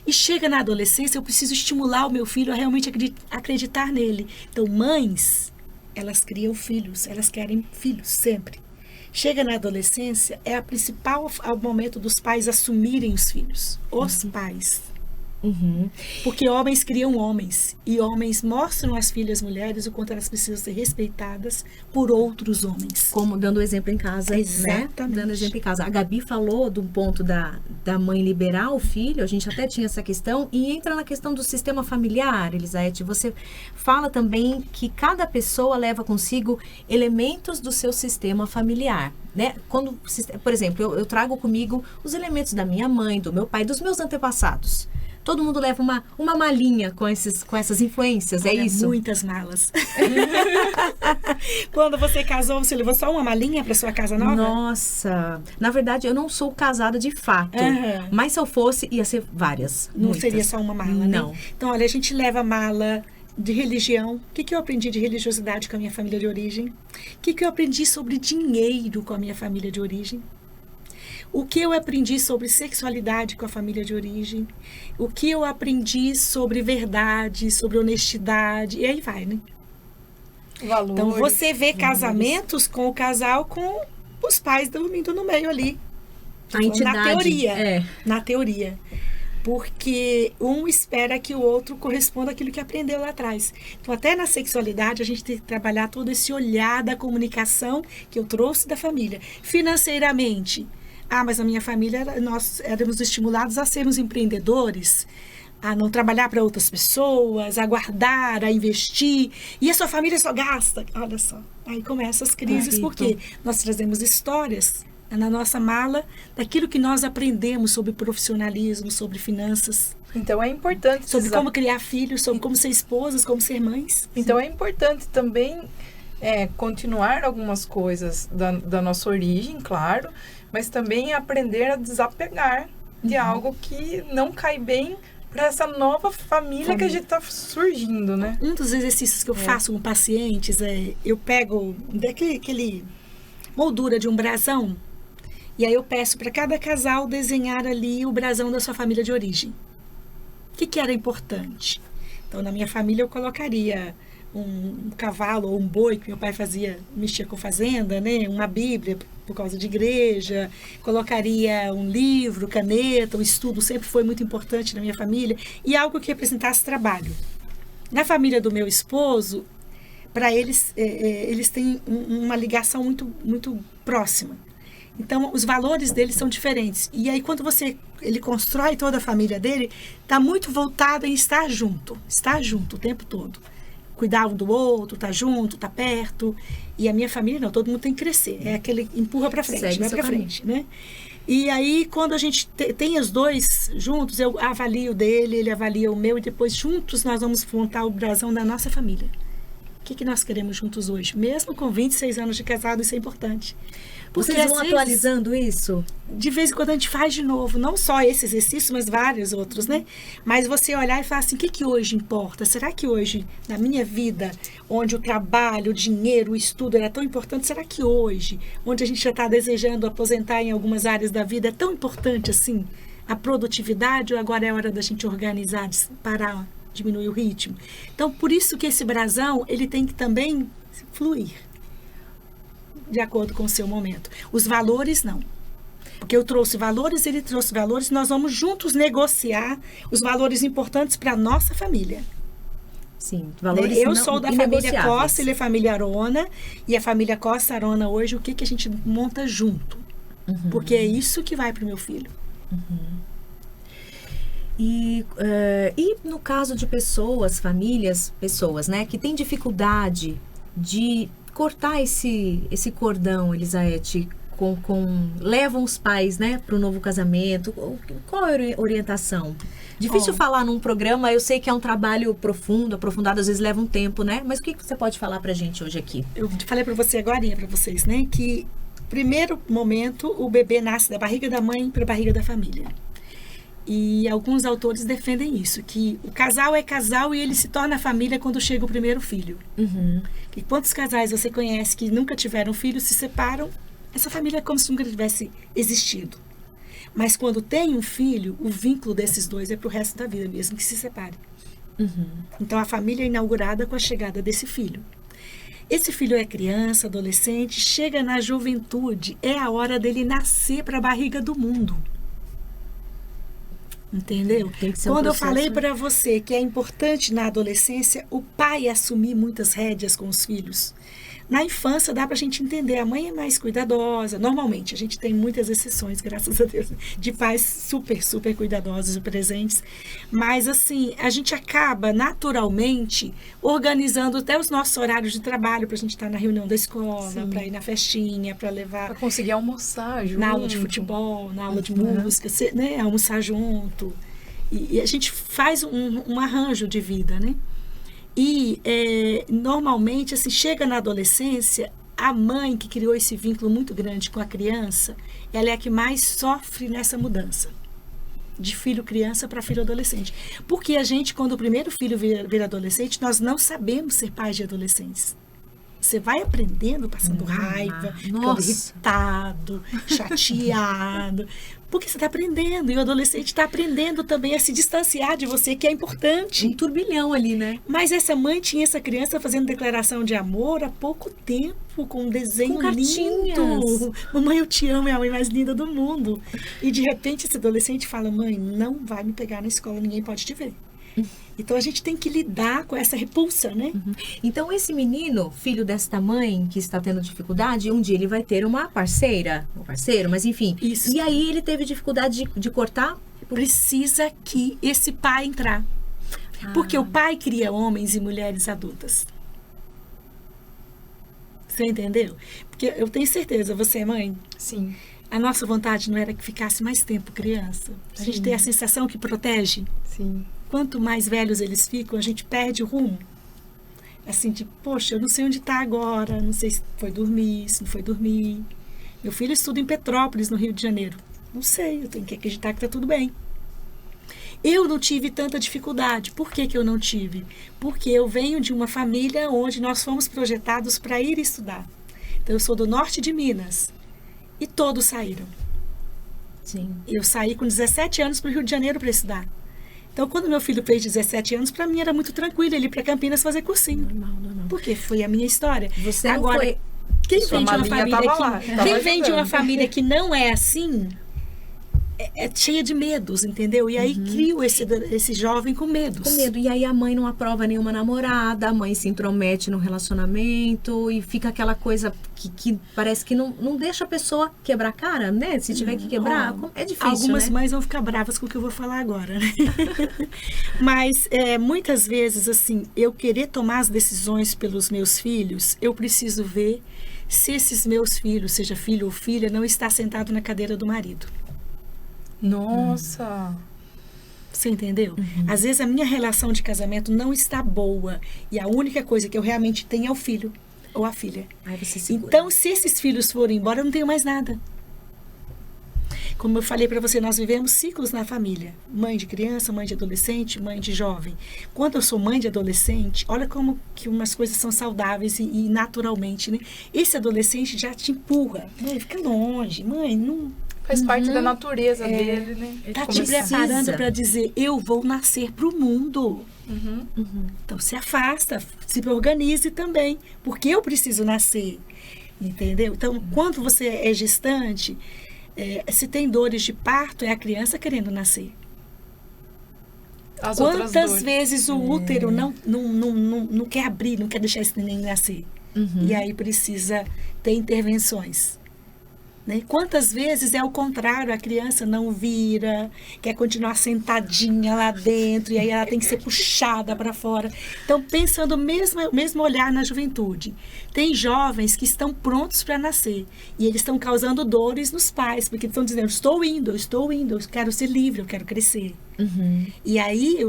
E chega na adolescência, eu preciso estimular o meu filho a realmente acreditar nele. Então, mães, elas criam filhos, elas querem filhos sempre. Chega na adolescência, é a principal momento dos pais assumirem os filhos. Os pais. Porque homens criam homens. E homens mostram às filhas mulheres o quanto elas precisam ser respeitadas por outros homens. Como dando exemplo em casa, Exatamente. né? Dando exemplo em casa. A Gabi falou do ponto da mãe liberar o filho, a gente até tinha essa questão, e entra na questão do sistema familiar, Elisete. Você fala também que cada pessoa leva consigo elementos do seu sistema familiar, né? Quando, por exemplo, eu trago comigo os elementos da minha mãe, do meu pai, dos meus antepassados. Todo mundo leva uma malinha com essas influências, é isso? Muitas malas. Quando você casou, você levou só uma malinha para sua casa nova? Nossa, na verdade eu não sou casada de fato, mas se eu fosse, ia ser várias. Não muitas. seria só uma mala, Não. né? Então, olha, a gente leva mala de religião. O que eu aprendi de religiosidade com a minha família de origem? O que eu aprendi sobre dinheiro com a minha família de origem? O que eu aprendi sobre sexualidade com a família de origem? O que eu aprendi sobre verdade, sobre honestidade? E aí vai, né? Valores, então, você vê casamentos com o casal com os pais dormindo no meio ali. A entidade. Na teoria. Na teoria. Porque um espera que o outro corresponda àquilo que aprendeu lá atrás. Então, até na sexualidade, a gente tem que trabalhar todo esse olhar da comunicação que eu trouxe da família. Financeiramente, mas a minha família, nós éramos estimulados a sermos empreendedores, a não trabalhar para outras pessoas, a guardar, a investir. E a sua família só gasta. Olha só, aí começam as crises, porque nós trazemos histórias na nossa mala daquilo que nós aprendemos sobre profissionalismo, sobre finanças. Então é importante... Sobre como criar filhos, sobre como ser esposas, como ser mães. Então é importante também continuar algumas coisas da nossa origem, claro, mas também aprender a desapegar de algo que não cai bem para essa nova família que a gente está surgindo, né? Um dos exercícios que eu faço com pacientes eu pego aquele moldura de um brasão e aí eu peço para cada casal desenhar ali o brasão da sua família de origem. O que era importante? Então, na minha família eu colocaria um cavalo ou um boi que meu pai mexia com fazenda, né? Uma Bíblia por causa de igreja, colocaria um livro, caneta, o estudo sempre foi muito importante na minha família e algo que representasse trabalho. Na família do meu esposo, para eles, eles têm uma ligação muito, muito próxima. Então, os valores deles são diferentes. E aí, quando ele constrói toda a família dele, está muito voltado em estar junto o tempo todo. Cuidar um do outro, tá junto, tá perto. E a minha família, não, todo mundo tem que crescer. É aquele empurra para frente, vai para frente, né? E aí, quando a gente tem os dois juntos, eu avalio o dele, ele avalia o meu, e depois juntos nós vamos montar o brasão da nossa família. O que nós queremos juntos hoje? Mesmo com 26 anos de casado, isso é importante. Porque vocês vão atualizando isso? De vez em quando a gente faz de novo, não só esse exercício, mas vários outros, né? Mas você olhar e falar assim, o que hoje importa? Será que hoje, na minha vida, onde o trabalho, o dinheiro, o estudo era tão importante, será que hoje, onde a gente já está desejando aposentar em algumas áreas da vida, é tão importante assim a produtividade, ou agora é hora da gente organizar, parar, diminuir o ritmo? Então, por isso que esse brasão, ele tem que também fluir de acordo com o seu momento. Os valores, não. Porque eu trouxe valores, ele trouxe valores, nós vamos juntos negociar os valores importantes para a nossa família. Sim, valores eu sou da família Costa, ele é família Arona, e a família Costa Arona hoje, o que a gente monta junto? Porque é isso que vai para o meu filho. E no caso de famílias, né, que têm dificuldade de cortar esse cordão, Elisete, levam os pais, né, para o novo casamento. Qual é a orientação? Difícil falar num programa, eu sei que é um trabalho profundo, aprofundado, às vezes leva um tempo, né? Mas o que você pode falar pra gente hoje aqui? Eu falei para você agora, para vocês, né, que primeiro momento, o bebê nasce da barriga da mãe para a barriga da família. E alguns autores defendem isso, que o casal é casal e ele se torna família quando chega o primeiro filho. E quantos casais você conhece que nunca tiveram filhos, se separam, essa família é como se nunca tivesse existido. Mas quando tem um filho, o vínculo desses dois é para o resto da vida, mesmo que se separe. Então a família é inaugurada com a chegada desse filho. Esse filho é criança, adolescente, chega na juventude, é a hora dele nascer para a barriga do mundo. Entendeu? Quando eu falei para você que é importante na adolescência o pai assumir muitas rédeas com os filhos. Na infância dá para a gente entender, a mãe é mais cuidadosa, normalmente, a gente tem muitas exceções, graças a Deus, de pais super, super cuidadosos e presentes, mas assim, a gente acaba naturalmente organizando até os nossos horários de trabalho para a gente estar na reunião da escola, para ir na festinha, para levar... Para conseguir almoçar junto. Na aula de futebol, na aula de música, né, almoçar junto, e a gente faz um arranjo de vida, né? E, normalmente, assim, chega na adolescência, a mãe que criou esse vínculo muito grande com a criança, ela é a que mais sofre nessa mudança. De filho criança para filho adolescente. Porque a gente, quando o primeiro filho vira adolescente, nós não sabemos ser pais de adolescentes. Você vai aprendendo, passando raiva, ficando irritado, chateado. Porque você está aprendendo. E o adolescente está aprendendo também a se distanciar de você, que é importante. Um turbilhão ali, né? Mas essa mãe tinha essa criança fazendo declaração de amor há pouco tempo, com um desenho lindo. Mamãe, eu te amo, é a mãe mais linda do mundo. E de repente esse adolescente fala, mãe, não vai me pegar na escola, ninguém pode te ver. Então a gente tem que lidar com essa repulsa, né? Então esse menino, filho desta mãe que está tendo dificuldade, um dia ele vai ter uma parceira, um parceiro, mas enfim. Isso. E aí ele teve dificuldade de cortar? Precisa que esse pai entrar. Porque o pai cria homens e mulheres adultas. Você entendeu? Porque eu tenho certeza, você é mãe? Sim. A nossa vontade não era que ficasse mais tempo criança. A gente tem a sensação que protege. Sim. Quanto mais velhos eles ficam, a gente perde o rumo. Assim, tipo, poxa, eu não sei onde está agora, não sei se foi dormir, se não foi dormir. Meu filho estuda em Petrópolis, no Rio de Janeiro. Não sei, eu tenho que acreditar que está tudo bem. Eu não tive tanta dificuldade. Por que eu não tive? Porque eu venho de uma família onde nós fomos projetados para ir estudar. Então, eu sou do norte de Minas. E todos saíram. Sim. Eu saí com 17 anos para o Rio de Janeiro para estudar. Então, quando meu filho fez 17 anos, para mim era muito tranquilo ele ir para Campinas fazer cursinho. Normal. Porque foi a minha história. Você agora, não foi... quem vem de uma família que não é assim, é cheia de medos, entendeu? E aí cria esse jovem com medos. Com medo. E aí a mãe não aprova nenhuma namorada, a mãe se intromete no relacionamento e fica aquela coisa que parece que não deixa a pessoa quebrar a cara, né? Se tiver que quebrar, é difícil, algumas né? mães vão ficar bravas com o que eu vou falar agora, né? Mas muitas vezes, assim, eu querer tomar as decisões pelos meus filhos, eu preciso ver se esses meus filhos, seja filho ou filha, não está sentado na cadeira do marido. Nossa! Você entendeu? Às vezes a minha relação de casamento não está boa e a única coisa que eu realmente tenho é o filho ou a filha. Aí você segura. Então, se esses filhos forem embora, eu não tenho mais nada. Como eu falei para você, nós vivemos ciclos na família. Mãe de criança, mãe de adolescente, mãe de jovem. Quando eu sou mãe de adolescente, olha como que umas coisas são saudáveis e naturalmente, né? Esse adolescente já te empurra. Mãe, fica longe. Mãe, não... Faz parte da natureza dele, né? Tá te preparando para dizer, eu vou nascer para o mundo. Então, se afasta, se organize também, porque eu preciso nascer, entendeu? Então, quando você é gestante, se tem dores de parto, é a criança querendo nascer. Quantas vezes o útero não quer abrir, não quer deixar esse neném nascer? E aí precisa ter intervenções. Né? Quantas vezes é o contrário, a criança não vira, quer continuar sentadinha lá dentro, e aí ela tem que ser puxada para fora. Então, pensando o mesmo olhar na juventude. Tem jovens que estão prontos para nascer, e eles estão causando dores nos pais, porque estão dizendo, estou indo, eu quero ser livre, eu quero crescer. E aí,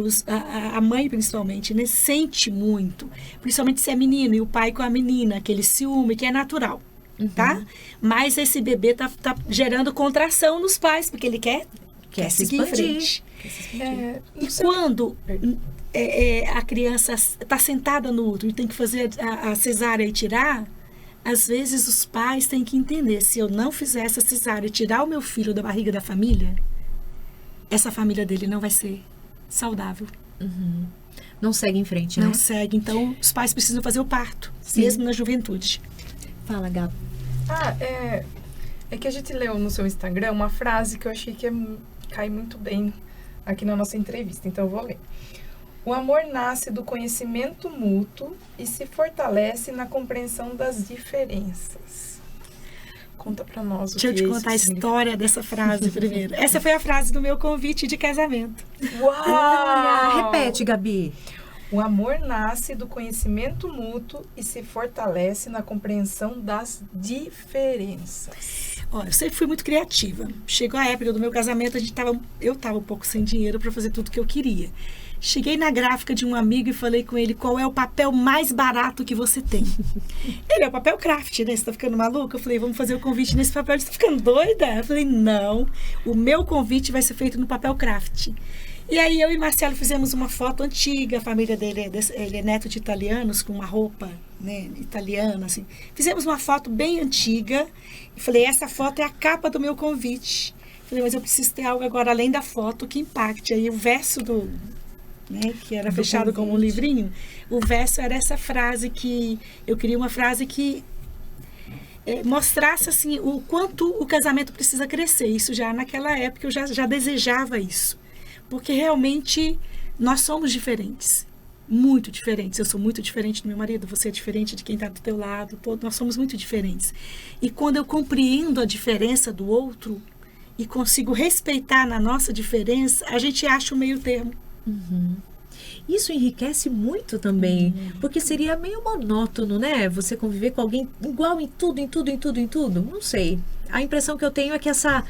a mãe, principalmente, né, sente muito, principalmente se é menino, e o pai com a menina, aquele ciúme que é natural. tá? Mas esse bebê tá gerando contração nos pais, porque ele quer se seguir em expandir. frente. Não E sei. quando a criança está sentada no útero e tem que fazer a cesárea e tirar, às vezes os pais têm que entender, se eu não fizer essa cesárea e tirar o meu filho da barriga da família, essa família dele não vai ser saudável. Não segue em frente, né? Não segue. Então, os pais precisam fazer o parto, Sim. mesmo na juventude. Fala, Gabi. É que a gente leu no seu Instagram uma frase que eu achei que cai muito bem aqui na nossa entrevista, então eu vou ler. O amor nasce do conhecimento mútuo e se fortalece na compreensão das diferenças. Conta pra nós o Deixa eu que te isso contar a significa. história dessa frase primeiro. Essa foi a frase do meu convite de casamento. Uau! Repete, Gabi. O amor nasce do conhecimento mútuo e se fortalece na compreensão das diferenças. Olha, eu sempre fui muito criativa. Chegou a época do meu casamento, eu estava um pouco sem dinheiro para fazer tudo que eu queria. Cheguei na gráfica de um amigo e falei com ele, qual é o papel mais barato que você tem? Ele, é o papel craft, né? Você tá ficando maluca? Eu falei, vamos fazer o convite nesse papel. Ele, você tá ficando doida? Eu falei, não, o meu convite vai ser feito no papel craft. E aí eu e Marcelo fizemos uma foto antiga, a família dele ele é neto de italianos, com uma roupa, né, italiana, assim. Fizemos uma foto bem antiga e falei, essa foto é a capa do meu convite. Falei, mas eu preciso ter algo agora além da foto que impacte. Aí o verso né, que era fechado como um livrinho, o verso era essa frase que eu queria uma frase que mostrasse assim o quanto o casamento precisa crescer. Isso já naquela época eu já desejava isso. Porque realmente nós somos diferentes, muito diferentes. Eu sou muito diferente do meu marido, você é diferente de quem está do teu lado, nós somos muito diferentes. E quando eu compreendo a diferença do outro e consigo respeitar na nossa diferença, a gente acha o meio termo. Isso enriquece muito também, porque seria meio monótono, né? Você conviver com alguém igual em tudo, em tudo, em tudo, em tudo. Não sei. A impressão que eu tenho é que essa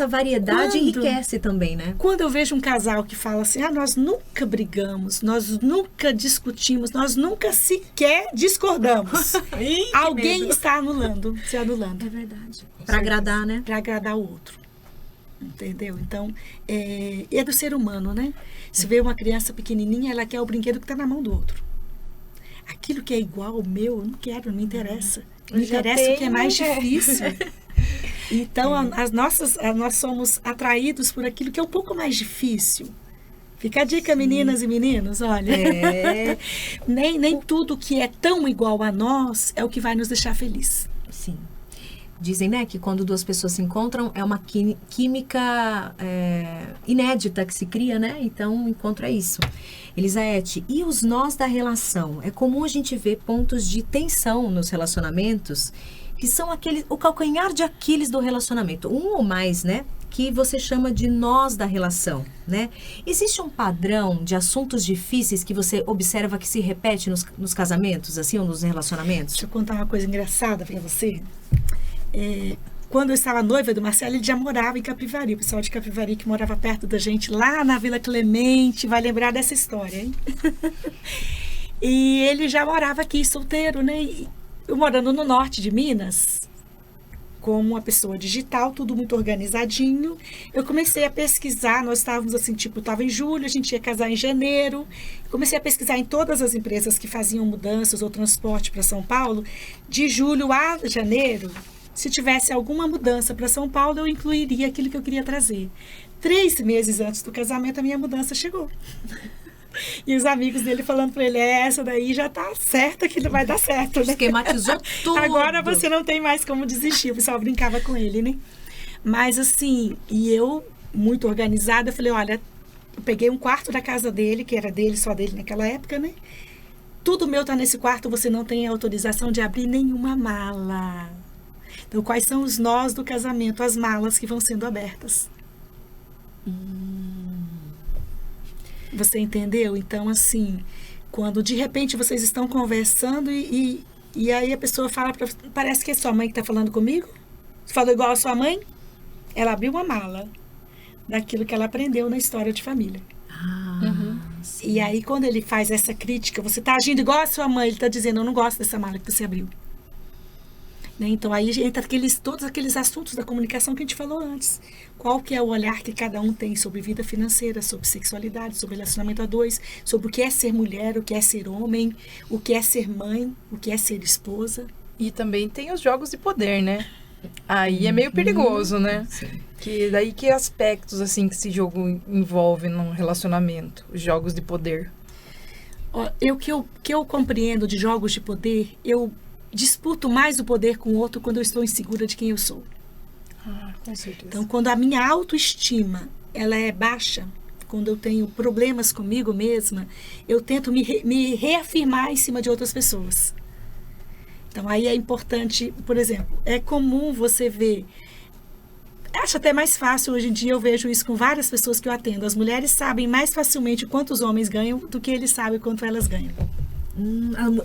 variedade enriquece também, né? Quando eu vejo um casal que fala assim, nós nunca brigamos, nós nunca discutimos, nós nunca sequer discordamos. Alguém está se anulando. É verdade. Para agradar, né? Para agradar o outro. Entendeu? Então, é do ser humano, né? Se vê uma criança pequenininha, ela quer o brinquedo que está na mão do outro. Aquilo que é igual ao meu, eu não quero, não me interessa. Me interessa o que é mais difícil. Então, nós somos atraídos por aquilo que é um pouco mais difícil. Fica a dica, meninas e meninos, olha. Nem tudo que é tão igual a nós é o que vai nos deixar feliz. Sim. Dizem, né, que quando duas pessoas se encontram, é uma química inédita que se cria, né? Então, o encontro é isso. Elisaete, e os nós da relação? É comum a gente ver pontos de tensão nos relacionamentos, que são o calcanhar de Aquiles do relacionamento. Um ou mais, né? Que você chama de nós da relação, né? Existe um padrão de assuntos difíceis que você observa que se repete nos casamentos, assim, ou nos relacionamentos? Deixa eu contar uma coisa engraçada para você. Quando eu estava noiva do Marcelo, ele já morava em Capivari. O pessoal de Capivari que morava perto da gente, lá na Vila Clemente, vai lembrar dessa história, hein? E ele já morava aqui, solteiro, né? E eu morando no norte de Minas, como uma pessoa digital, tudo muito organizadinho, eu comecei a pesquisar, nós estávamos assim, estava em julho, a gente ia casar em janeiro, comecei a pesquisar em todas as empresas que faziam mudanças ou transporte para São Paulo, de julho a janeiro. Se tivesse alguma mudança para São Paulo, eu incluiria aquilo que eu queria trazer. 3 meses antes do casamento, a minha mudança chegou. E os amigos dele falando para ele, essa daí já tá certa que não vai dar certo, né? Esquematizou tudo. Agora você não tem mais como desistir. O pessoal brincava com ele, né? Mas assim, e eu, muito organizada, eu falei, olha, eu peguei um quarto da casa dele, que era dele, só dele naquela época, né? Tudo meu tá nesse quarto, você não tem autorização de abrir nenhuma mala. Então, quais são os nós do casamento, as malas que vão sendo abertas? Você entendeu? Então, assim, quando de repente vocês estão conversando e aí a pessoa fala, parece que é sua mãe que está falando comigo? Você falou igual a sua mãe? Ela abriu uma mala daquilo que ela aprendeu na história de família. E aí, quando ele faz essa crítica, você está agindo igual a sua mãe, ele está dizendo, eu não gosto dessa mala que você abriu. né? Então, aí entra todos aqueles assuntos da comunicação que a gente falou antes. Qual que é o olhar que cada um tem sobre vida financeira, sobre sexualidade, sobre relacionamento a dois, sobre o que é ser mulher, o que é ser homem, o que é ser mãe, o que é ser esposa. E também tem os jogos de poder, né? Aí é meio perigoso, né? Sim. Que aspectos, assim, que esse jogo envolve num relacionamento? Os jogos de poder. Ó, que eu compreendo de jogos de poder, eu disputo mais o poder com o outro quando eu estou insegura de quem eu sou. Ah, com certeza. Então, quando a minha autoestima ela é baixa, quando eu tenho problemas comigo mesma, eu tento me reafirmar em cima de outras pessoas. Então, aí é importante, por exemplo, é comum você ver, acho até mais fácil, hoje em dia eu vejo isso com várias pessoas que eu atendo, as mulheres sabem mais facilmente quanto os homens ganham do que eles sabem quanto elas ganham.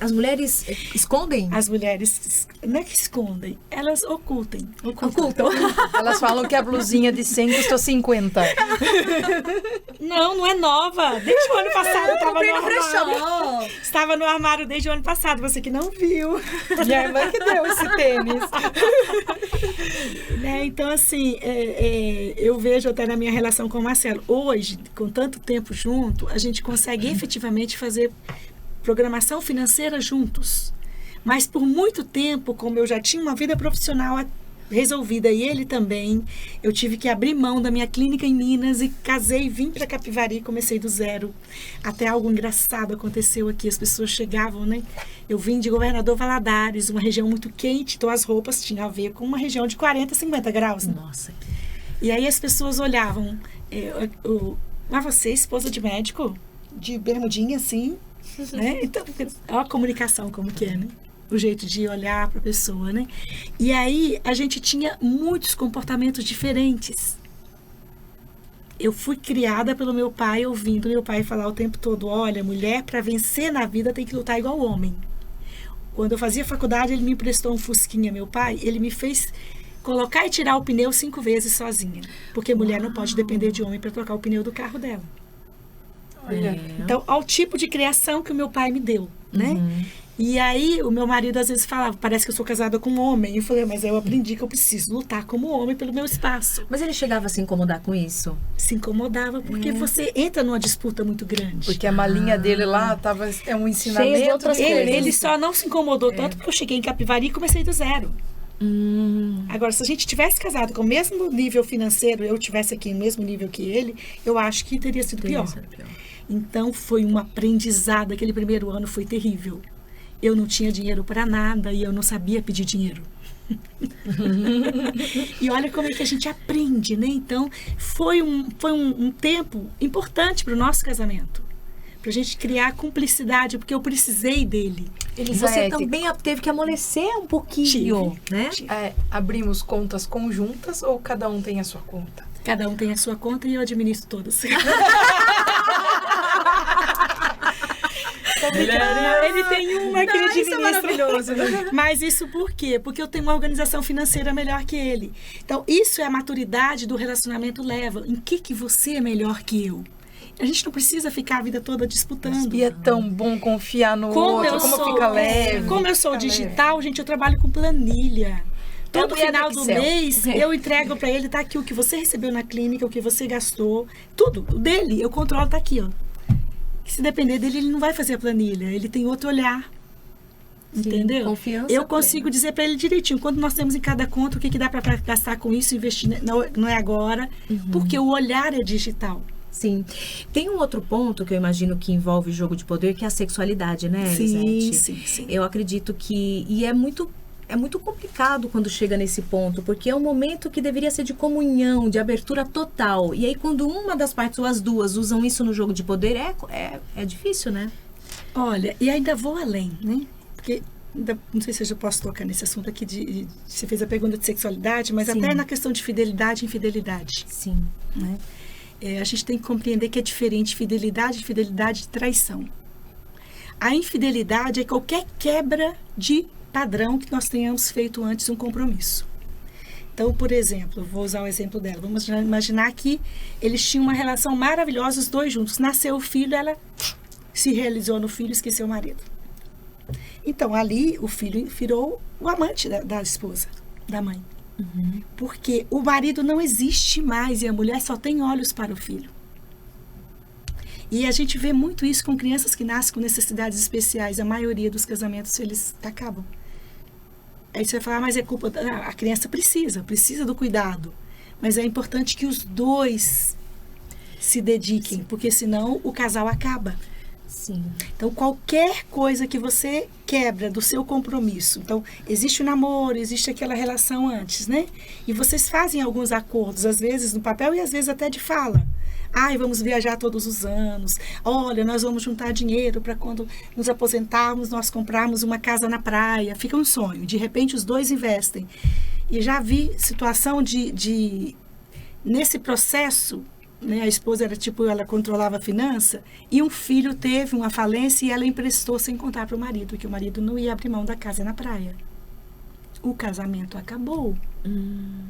As mulheres escondem? As mulheres, não é que escondem, elas ocultam. Elas falam que a blusinha de 100 custou 50. Não é nova. Desde o ano passado estava no armário. Estava no armário desde o ano passado, você que não viu. Minha irmã que deu esse tênis. Né? Então, assim, eu vejo até na minha relação com o Marcelo, hoje, com tanto tempo junto, a gente consegue efetivamente fazer programação financeira juntos. Mas por muito tempo, como eu já tinha uma vida profissional resolvida e ele também, eu tive que abrir mão da minha clínica em Minas e casei e vim para Capivari, comecei do zero. Até algo engraçado aconteceu aqui, as pessoas chegavam, né? Eu vim de Governador Valadares, uma região muito quente, então as roupas tinham a ver com uma região de 40, 50 graus. Né? Nossa. E aí as pessoas olhavam, mas você, esposa de médico? De bermudinha, assim? Né? Então, olha a comunicação como que é, né? O jeito de olhar para a pessoa, né? E aí a gente tinha muitos comportamentos diferentes. Eu fui criada pelo meu pai, ouvindo meu pai falar o tempo todo, olha, mulher para vencer na vida tem que lutar igual homem. Quando eu fazia faculdade, ele me emprestou um Fusquinha, meu pai, ele me fez colocar e tirar o pneu 5 vezes sozinha, porque mulher não pode depender de homem para trocar o pneu do carro dela. Então, ao tipo de criação que o meu pai me deu, né? E aí, o meu marido às vezes falava, parece que eu sou casada com um homem. Eu falei, mas eu aprendi que eu preciso lutar como homem pelo meu espaço. Mas ele chegava a se incomodar com isso? Se incomodava, porque você entra numa disputa muito grande. Porque a malinha dele lá é um ensinamento. Cheia de outras coisas. Ele só não se incomodou tanto porque eu cheguei em Capivari e comecei do zero. Agora, se a gente tivesse casado com o mesmo nível financeiro, eu tivesse aqui no mesmo nível que ele, eu acho que teria sido pior. Então, foi um aprendizado. Aquele primeiro ano foi terrível. Eu não tinha dinheiro para nada e eu não sabia pedir dinheiro. E olha como é que a gente aprende, né? Então, foi um tempo importante para o nosso casamento. Para a gente criar cumplicidade, porque eu precisei dele. Você também teve que amolecer um pouquinho, né? Abrimos contas conjuntas ou cada um tem a sua conta? Cada um tem a sua conta e eu administro todas. Ele tem uma que ele administra. É maravilhoso, né? Mas isso por quê? Porque eu tenho uma organização financeira melhor que ele. Então, isso é a maturidade do relacionamento leva. Em que você é melhor que eu? A gente não precisa ficar a vida toda disputando. E é tão bom confiar no outro, como fica leve. Como eu sou digital, gente, eu trabalho com planilha. Todo final do mês, eu entrego para ele, tá aqui o que você recebeu na clínica, o que você gastou, tudo. O dele, eu controlo, tá aqui, ó. Se depender dele, ele não vai fazer a planilha. Ele tem outro olhar. Entendeu? Confiança. Eu consigo dizer para ele direitinho quanto nós temos em cada conta, o que dá para gastar com isso, investir, não é agora, porque o olhar é digital. Sim. Tem um outro ponto que eu imagino que envolve o jogo de poder, que é a sexualidade, né, Elisete? Sim. Eu acredito que... E é muito complicado quando chega nesse ponto, porque é um momento que deveria ser de comunhão, de abertura total. E aí, quando uma das partes ou as duas usam isso no jogo de poder, é difícil, né? Olha, e ainda vou além, né? Porque, não sei se eu já posso tocar nesse assunto aqui, você fez a pergunta de sexualidade, mas Sim. até na questão de fidelidade e infidelidade. Sim. Né? A gente tem que compreender que é diferente fidelidade de traição. A infidelidade é qualquer quebra de padrão que nós tenhamos feito antes um compromisso. Então, por exemplo, vou usar o exemplo dela. Vamos imaginar que eles tinham uma relação maravilhosa, os dois juntos. Nasceu o filho, ela se realizou no filho, esqueceu o marido. Então, ali, o filho virou o amante da esposa, da mãe. Porque o marido não existe mais e a mulher só tem olhos para o filho. E a gente vê muito isso com crianças que nascem com necessidades especiais. A maioria dos casamentos, eles acabam. Aí você vai falar, mas é culpa... A criança precisa do cuidado. Mas é importante que os dois se dediquem, porque senão o casal acaba. Sim. Então, qualquer coisa que você quebra do seu compromisso. Então, existe o namoro, existe aquela relação antes, né? E vocês fazem alguns acordos, às vezes no papel e às vezes até de fala. Ai, vamos viajar todos os anos. Olha, nós vamos juntar dinheiro para quando nos aposentarmos, nós comprarmos uma casa na praia. Fica um sonho. De repente, os dois investem. E já vi situação de nesse processo, né, a esposa era ela controlava a finança, e um filho teve uma falência e ela emprestou sem contar para o marido, que o marido não ia abrir mão da casa na praia. O casamento acabou,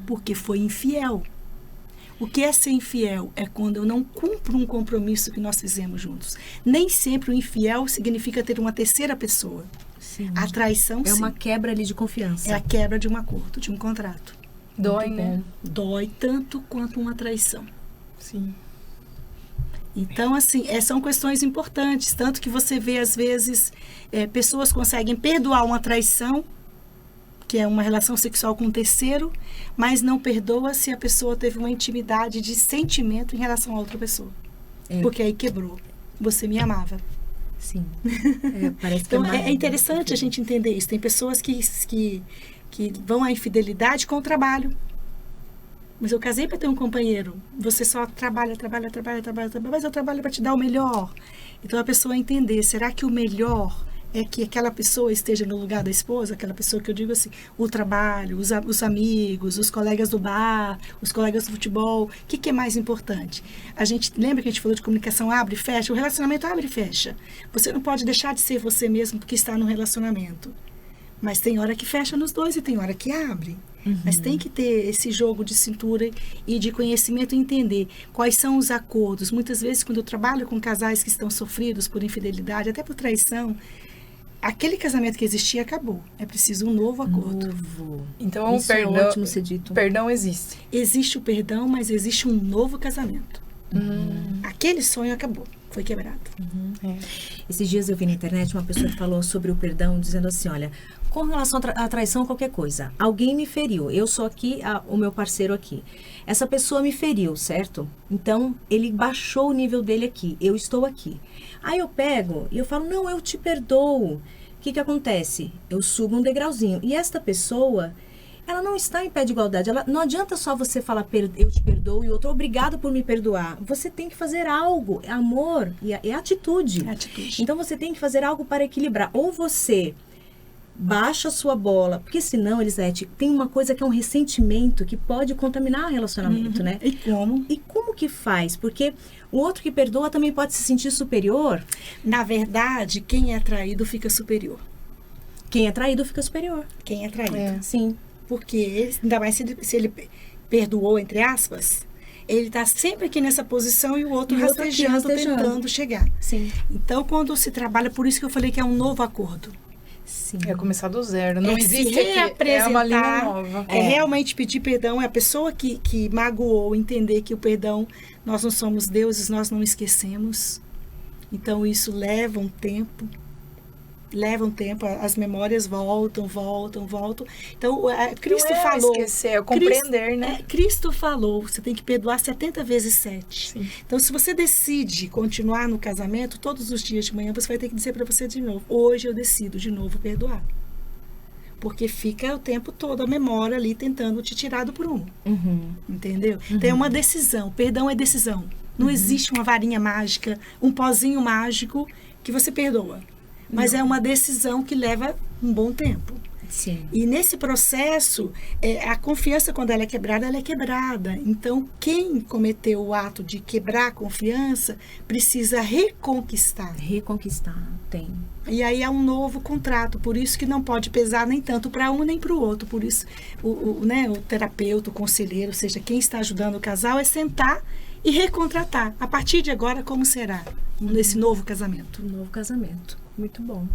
porque foi infiel. O que é ser infiel? É quando eu não cumpro um compromisso que nós fizemos juntos. Nem sempre o infiel significa ter uma terceira pessoa. Sim. A traição, É sim. uma quebra ali de confiança. É a quebra de um acordo, de um contrato. Dói, Muito né? bom. Dói tanto quanto uma traição. Sim. Então, assim, são questões importantes. Tanto que você vê, às vezes, pessoas conseguem perdoar uma traição, que é uma relação sexual com um terceiro, mas não perdoa se a pessoa teve uma intimidade de sentimento em relação a outra pessoa. Porque aí quebrou. Você me amava. Sim. Parece Então, que é interessante a gente entender isso. Tem pessoas que vão à infidelidade com o trabalho. Mas eu casei para ter um companheiro. Você só trabalha, mas eu trabalho para te dar o melhor. Então, a pessoa entender, será que o melhor é que aquela pessoa esteja no lugar da esposa? Aquela pessoa que eu digo assim, o trabalho, os amigos, os colegas do bar, os colegas do futebol. O que é mais importante? A gente lembra que a gente falou de comunicação abre e fecha? O relacionamento abre e fecha. Você não pode deixar de ser você mesmo porque está no relacionamento. Mas tem hora que fecha nos dois e tem hora que abre. Mas tem que ter esse jogo de cintura e de conhecimento e entender quais são os acordos. Muitas vezes, quando eu trabalho com casais que estão sofridos por infidelidade, até por traição, aquele casamento que existia acabou. É preciso um novo acordo. Então, Isso é ótimo ser dito. Perdão existe. Existe o perdão, mas existe um novo casamento. Aquele sonho acabou. Foi quebrado. Esses dias eu vi na internet uma pessoa que falou sobre o perdão, dizendo assim, olha, com relação à traição, qualquer coisa, alguém me feriu, eu sou aqui, o meu parceiro aqui. Essa pessoa me feriu, certo? Então, ele baixou o nível dele aqui, eu estou aqui. Aí eu pego e eu falo, não, eu te perdoo. O que acontece? Eu subo um degrauzinho. E esta pessoa, ela não está em pé de igualdade. Não adianta só você falar, eu te perdoo, e outro, obrigado por me perdoar. Você tem que fazer algo. Amor é atitude. É atitude. Então, você tem que fazer algo para equilibrar. Ou você baixa a sua bola, porque senão, Elisete, tem uma coisa que é um ressentimento que pode contaminar o relacionamento, né? E como? E como que faz? Porque o outro que perdoa também pode se sentir superior. Na verdade, quem é traído fica superior. Quem é traído fica superior. Quem é traído. Sim. Porque, ainda mais se ele perdoou, entre aspas, ele está sempre aqui nessa posição e o outro rastejando, tentando chegar. Sim. Então, quando se trabalha, por isso que eu falei que é um novo acordo. Sim. É começar do zero. Não existe se reapresentar, é uma linha nova. Realmente pedir perdão. É a pessoa que magoou, entender que o perdão, nós não somos deuses, nós não esquecemos. Então, isso leva um tempo. As memórias voltam. Então, Cristo não é falou... esquecer, é compreender, né? Cristo falou, você tem que perdoar 70 vezes 7. Sim. Então, se você decide continuar no casamento, todos os dias de manhã, você vai ter que dizer para você de novo, hoje eu decido de novo perdoar. Porque fica o tempo todo a memória ali tentando te tirar do prumo. Entendeu? Então, é uma decisão. Perdão é decisão. Não existe uma varinha mágica, um pozinho mágico que você perdoa. Mas é uma decisão que leva um bom tempo. Sim. E nesse processo, a confiança, quando ela é quebrada. Então, quem cometeu o ato de quebrar a confiança, precisa reconquistar. Tem. E aí é um novo contrato. Por isso que não pode pesar nem tanto para um nem para o outro. Por isso, o terapeuta, o conselheiro, ou seja, quem está ajudando o casal, é sentar e recontratar. A partir de agora, como será? nesse novo casamento. Um novo casamento. Muito bom.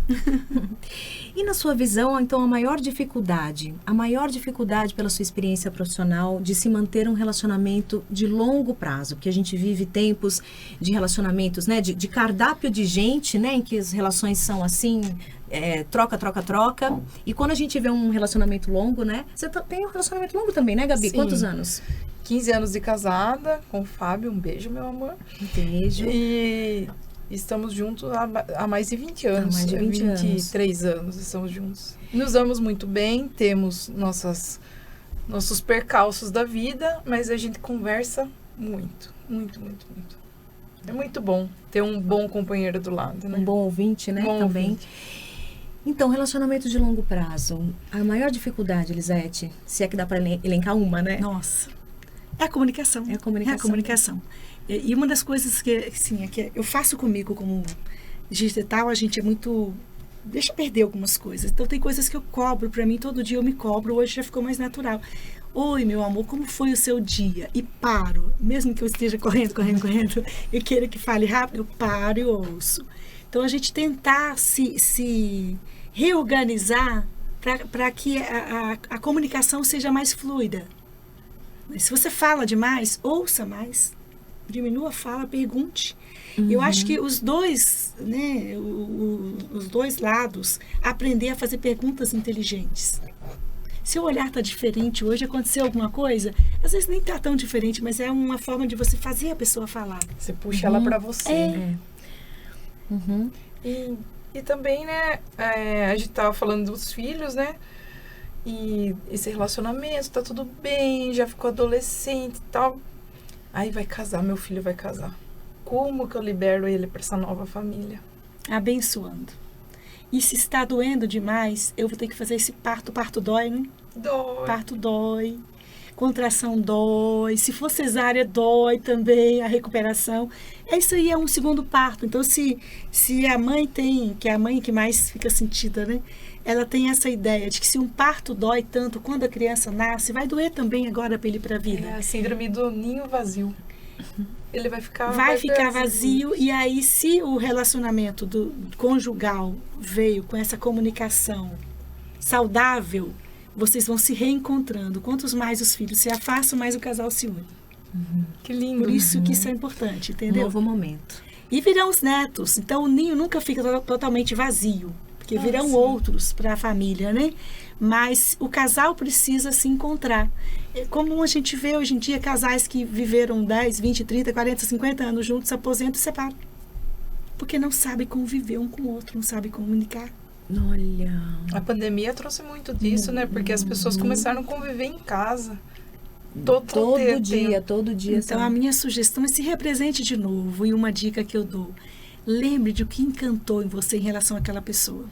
E na sua visão, então, a maior dificuldade pela sua experiência profissional de se manter um relacionamento de longo prazo? Porque a gente vive tempos de relacionamentos, né? De cardápio de gente, né? Em que as relações são assim, troca. E quando a gente vê um relacionamento longo, né? Você tem um relacionamento longo também, né, Gabi? Sim. Quantos anos? 15 anos de casada com o Fábio. Um beijo, meu amor. Um beijo. E estamos juntos há mais de 20 anos. Há mais de 20 23 anos estamos juntos. Nos amamos muito bem, temos nossos percalços da vida, mas a gente conversa muito. É muito bom ter um bom companheiro do lado, né? Um bom ouvinte, né? Bom também. ouvinte. Então, relacionamento de longo prazo. A maior dificuldade, Elisete, se é que dá para elencar uma, né? Nossa. É a comunicação. É a comunicação. É a comunicação. E uma das coisas que, assim, que eu faço comigo como digital, a gente é muito... Deixa eu perder algumas coisas. Então, tem coisas que eu cobro para mim, todo dia eu me cobro, hoje já ficou mais natural. Oi, meu amor, como foi o seu dia? E paro. Mesmo que eu esteja correndo, e queira que fale rápido, eu paro e ouço. Então, a gente tentar se reorganizar para que a comunicação seja mais fluida. Mas se você fala demais, ouça mais. Diminua a fala, pergunte. Eu acho que os dois, né, os dois lados, aprender a fazer perguntas inteligentes. Se o olhar está diferente hoje, aconteceu alguma coisa, às vezes nem está tão diferente, mas é uma forma de você fazer a pessoa falar. Você puxa ela para você. E também, né, a gente tava falando dos filhos, né? E esse relacionamento, tá tudo bem, já ficou adolescente e tal. Aí vai casar, meu filho vai casar. Como que eu libero ele para essa nova família? Abençoando. E se está doendo demais, eu vou ter que fazer esse parto. Parto dói, né? Dói. Parto dói. Contração dói. Se for cesárea, dói também a recuperação. Isso aí é um segundo parto. Então, se a mãe tem, que é a mãe que mais fica sentida, né? Ela tem essa ideia de que se um parto dói tanto quando a criança nasce, vai doer também agora para ele ir para a vida. É a síndrome do ninho vazio. Ele vai ficar vazio. E aí, se o relacionamento do conjugal veio com essa comunicação saudável, vocês vão se reencontrando. Quantos mais os filhos se afastam, mais o casal se une. Que lindo. Por isso que isso é importante, entendeu? Novo momento. E virão os netos. Então, o ninho nunca fica totalmente vazio. Porque virão outros para a família, né? Mas o casal precisa se encontrar. Como a gente vê hoje em dia, casais que viveram 10, 20, 30, 40, 50 anos juntos, se aposentam e separam. Porque não sabem conviver um com o outro, não sabem comunicar. Olha. A pandemia trouxe muito disso, né? Porque as pessoas começaram a conviver em casa. Todo dia. Então, a minha sugestão é se represente de novo. E uma dica que eu dou. Lembre de o que encantou em você em relação àquela pessoa.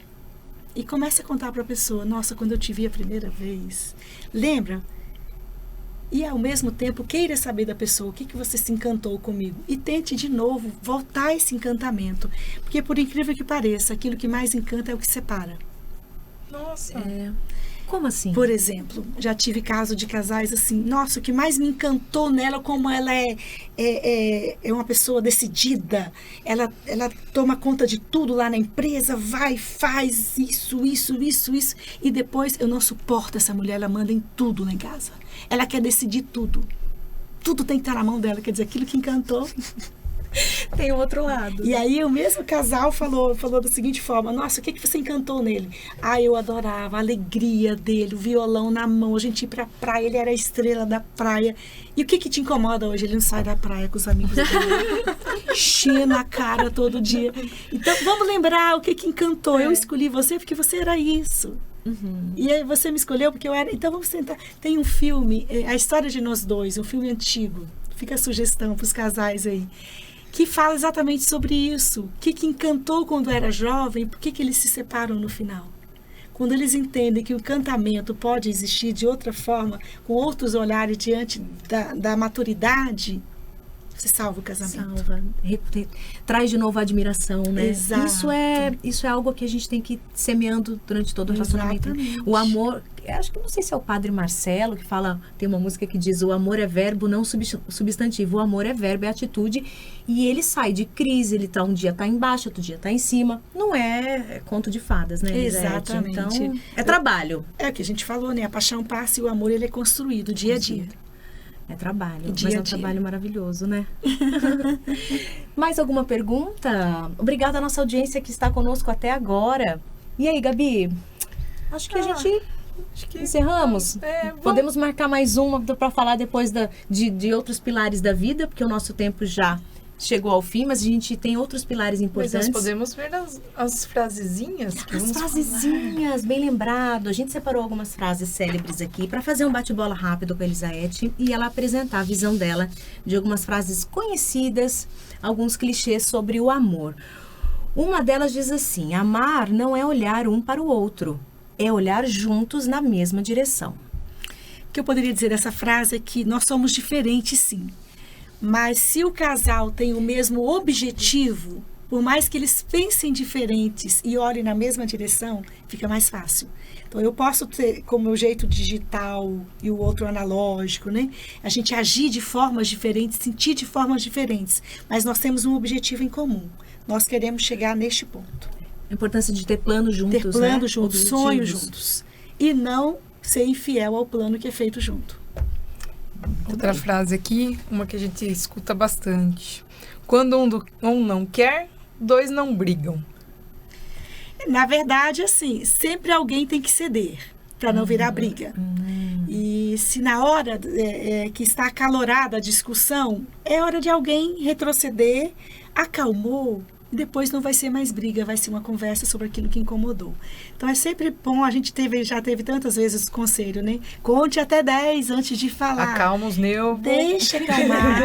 E comece a contar para a pessoa. Nossa, quando eu te vi a primeira vez. Lembra? E ao mesmo tempo, queira saber da pessoa. O que você se encantou comigo. E tente de novo voltar a esse encantamento. Porque por incrível que pareça, aquilo que mais encanta é o que separa. Nossa. Como assim? Por exemplo, já tive caso de casais assim, nossa, o que mais me encantou nela, como ela é uma pessoa decidida, ela toma conta de tudo lá na empresa, vai, faz isso, e depois eu não suporto essa mulher, ela manda em tudo lá em casa. Ela quer decidir tudo. Tudo tem que estar na mão dela, quer dizer, aquilo que encantou... Tem o outro lado. E aí o mesmo casal falou da seguinte forma: nossa, o que você encantou nele? Eu adorava a alegria dele, o violão na mão, a gente ir pra praia, ele era a estrela da praia. E o que te incomoda hoje? Ele não sai da praia com os amigos dele, enchendo a cara todo dia. Então vamos lembrar o que encantou. Eu escolhi você porque você era isso. E aí você me escolheu porque eu era. Então vamos tentar. Tem um filme, A História de Nós Dois, um filme antigo. Fica a sugestão pros casais aí. Que fala exatamente sobre isso. O que encantou quando era jovem, por que eles se separam no final? Quando eles entendem que o encantamento pode existir de outra forma, com outros olhares diante da maturidade, você salva o casamento. Salva. Traz de novo a admiração, né? Exato. Isso é algo que a gente tem que ir semeando durante todo o relacionamento. Exatamente. O amor, acho que não sei se é o Padre Marcelo que fala, tem uma música que diz: o amor é verbo, não substantivo. O amor é verbo, é atitude. E ele sai de crise, um dia tá embaixo, outro dia tá em cima. Não é conto de fadas, né, Elisete? Exatamente. Então, é trabalho. É o que a gente falou, né? A paixão passa e o amor, ele é construído dia a dia. É trabalho, Dia mas é a um dia. trabalho maravilhoso, né? Mais alguma pergunta? Obrigada à nossa audiência que está conosco até agora. E aí, Gabi? Acho que a gente Acho que encerramos. vamos- Podemos marcar mais uma para falar depois de outros pilares da vida, porque o nosso tempo já chegou ao fim, mas a gente tem outros pilares Mas importantes. nós podemos ver as frasezinhas que As vamos falar. frasezinhas, bem lembrado. A gente separou algumas frases célebres aqui para fazer um bate-bola rápido com a Elisete e ela apresentar a visão dela de algumas frases conhecidas, alguns clichês sobre o amor. Uma delas diz assim: amar não é olhar um para o outro, é olhar juntos na mesma direção. O que eu poderia dizer dessa frase é que nós somos diferentes, sim. Mas se o casal tem o mesmo objetivo, por mais que eles pensem diferentes e olhem na mesma direção, fica mais fácil. Então, eu posso ter como meu jeito digital e o outro analógico, né? A gente agir de formas diferentes, sentir de formas diferentes, mas nós temos um objetivo em comum. Nós queremos chegar neste ponto. A importância de ter planos juntos, Ter plano né? juntos, Objetivos. sonhos juntos. E não ser infiel ao plano que é feito junto. Outra frase aqui, uma que a gente escuta bastante. Quando um não quer, dois não brigam. Na verdade, assim, sempre alguém tem que ceder para não virar briga. E se na hora que está acalorada a discussão, é hora de alguém retroceder, acalmou, e depois não vai ser mais briga, vai ser uma conversa sobre aquilo que incomodou. Então é sempre bom, a gente já teve tantas vezes o conselho, né? Conte até 10 antes de falar. Acalma os nervos. Deixa acalmar.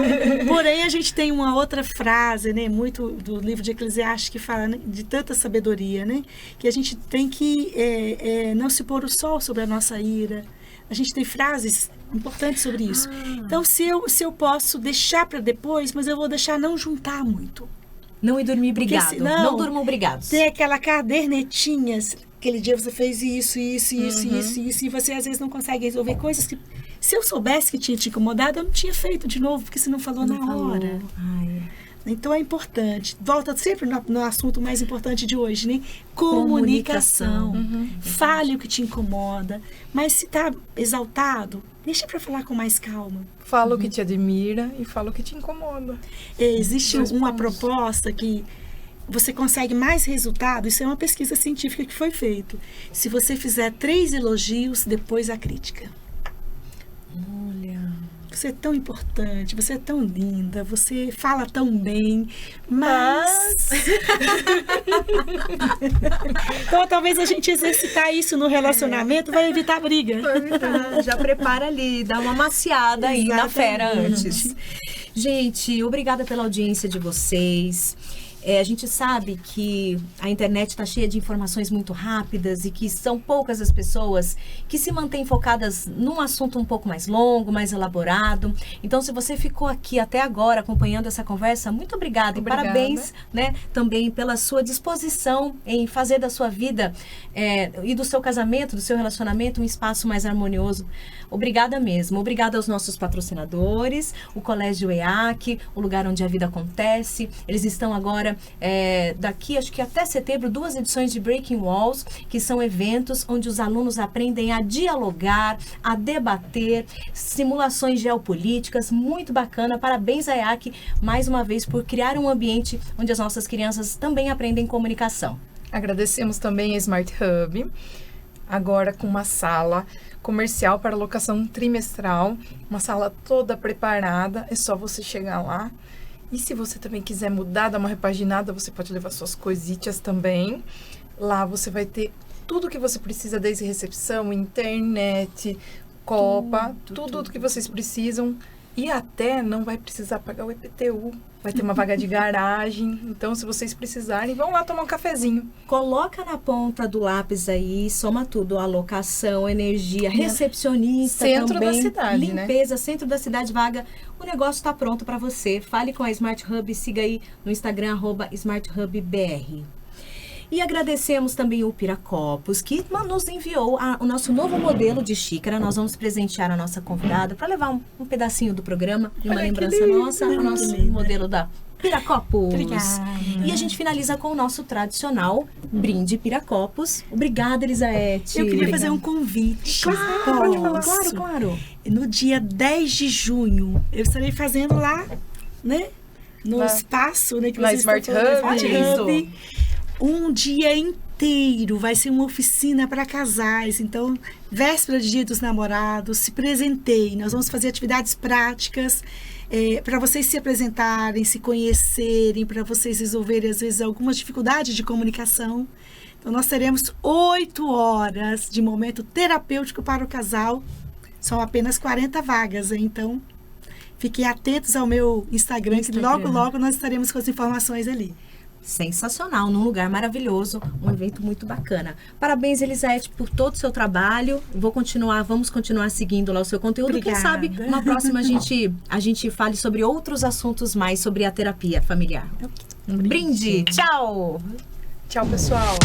Porém, a gente tem uma outra frase, né, muito do livro de Eclesiastes, que fala, né, de tanta sabedoria, né, que a gente tem que não se pôr o sol sobre a nossa ira. A gente tem frases importantes sobre isso. Então, se eu posso deixar para depois, mas eu vou deixar não juntar muito. Não ir dormir brigado. senão- Não durmam brigados. Ter aquela cadernetinha, aquele dia você fez isso, e você às vezes não consegue resolver coisas que, se eu soubesse que tinha te incomodado, eu não tinha feito de novo, porque você não falou Não na falou. hora. Ai. Então é importante. Volta sempre no assunto mais importante de hoje, né? Comunicação. Fale o que te incomoda. Mas se está exaltado, deixa para falar com mais calma. Fala o que te admira e fala o que te incomoda. Existe Dois uma pontos. proposta que você consegue mais resultado. Isso é uma pesquisa científica que foi feita. Se você fizer 3 elogios, depois a crítica. Olha. Você é tão importante, você é tão linda, você fala tão bem, mas... Então, talvez a gente exercitar isso no relacionamento vai evitar briga. Já prepara ali, dá uma maciada aí na fera Exatamente. antes. Gente, obrigada pela audiência de vocês. A gente sabe que a internet está cheia de informações muito rápidas e que são poucas as pessoas que se mantêm focadas num assunto um pouco mais longo, mais elaborado. Então, se você ficou aqui até agora acompanhando essa conversa, muito obrigada. Obrigada. E parabéns, né, também pela sua disposição em fazer da sua vida e do seu casamento, do seu relacionamento, um espaço mais harmonioso. Obrigada mesmo. Obrigada aos nossos patrocinadores, o Colégio EAC, o lugar onde a vida acontece. Eles estão agora, daqui acho que até setembro, 2 edições de Breaking Walls, que são eventos onde os alunos aprendem a dialogar, a debater, simulações geopolíticas, muito bacana. Parabéns a EAC, mais uma vez, por criar um ambiente onde as nossas crianças também aprendem comunicação. Agradecemos também a Smart Hub, agora com uma sala comercial para locação trimestral, uma sala toda preparada, é só você chegar lá. E se você também quiser mudar, dar uma repaginada, você pode levar suas coisitas também. Lá você vai ter tudo que você precisa, desde recepção, internet, copa, tudo que vocês precisam. E até não vai precisar pagar o IPTU. Vai ter uma vaga de garagem. Então, se vocês precisarem, vão lá tomar um cafezinho. Coloca na ponta do lápis aí, soma tudo, alocação, energia, recepcionista Centro também, da cidade, né? limpeza, centro da cidade, vaga. O negócio está pronto para você. Fale com a Smart Hub, siga aí no Instagram, @SmartHubBR. E agradecemos também o Piracopos, que nos enviou o nosso novo modelo de xícara. Nós vamos presentear a nossa convidada para levar um pedacinho do programa e uma lembrança nossa, o nosso modelo da Piracopos. Obrigada. E a gente finaliza com o nosso tradicional brinde Piracopos. Obrigada, Elisete. Eu queria fazer um convite. Claro, claro. No dia 10 de junho, eu estarei fazendo lá, né? No espaço, né? Que na vocês Smart estão falando, Hub. Smart Hub. Um dia inteiro. Vai ser uma oficina para casais. Então, véspera de Dia dos Namorados, se presenteiem. Nós vamos fazer atividades práticas para vocês se apresentarem, se conhecerem, para vocês resolverem, às vezes, algumas dificuldades de comunicação. Então, nós teremos 8 horas de momento terapêutico para o casal. São apenas 40 vagas, hein? Então, fiquem atentos ao meu Instagram, que logo, logo nós estaremos com as informações ali. Sensacional, num lugar maravilhoso, um evento muito bacana. Parabéns, Elisete, por todo o seu trabalho. Vamos continuar seguindo lá o seu conteúdo. Obrigada. Quem sabe, uma próxima a gente fale sobre outros assuntos mais sobre a terapia familiar. Brinde, tchau! Tchau, pessoal.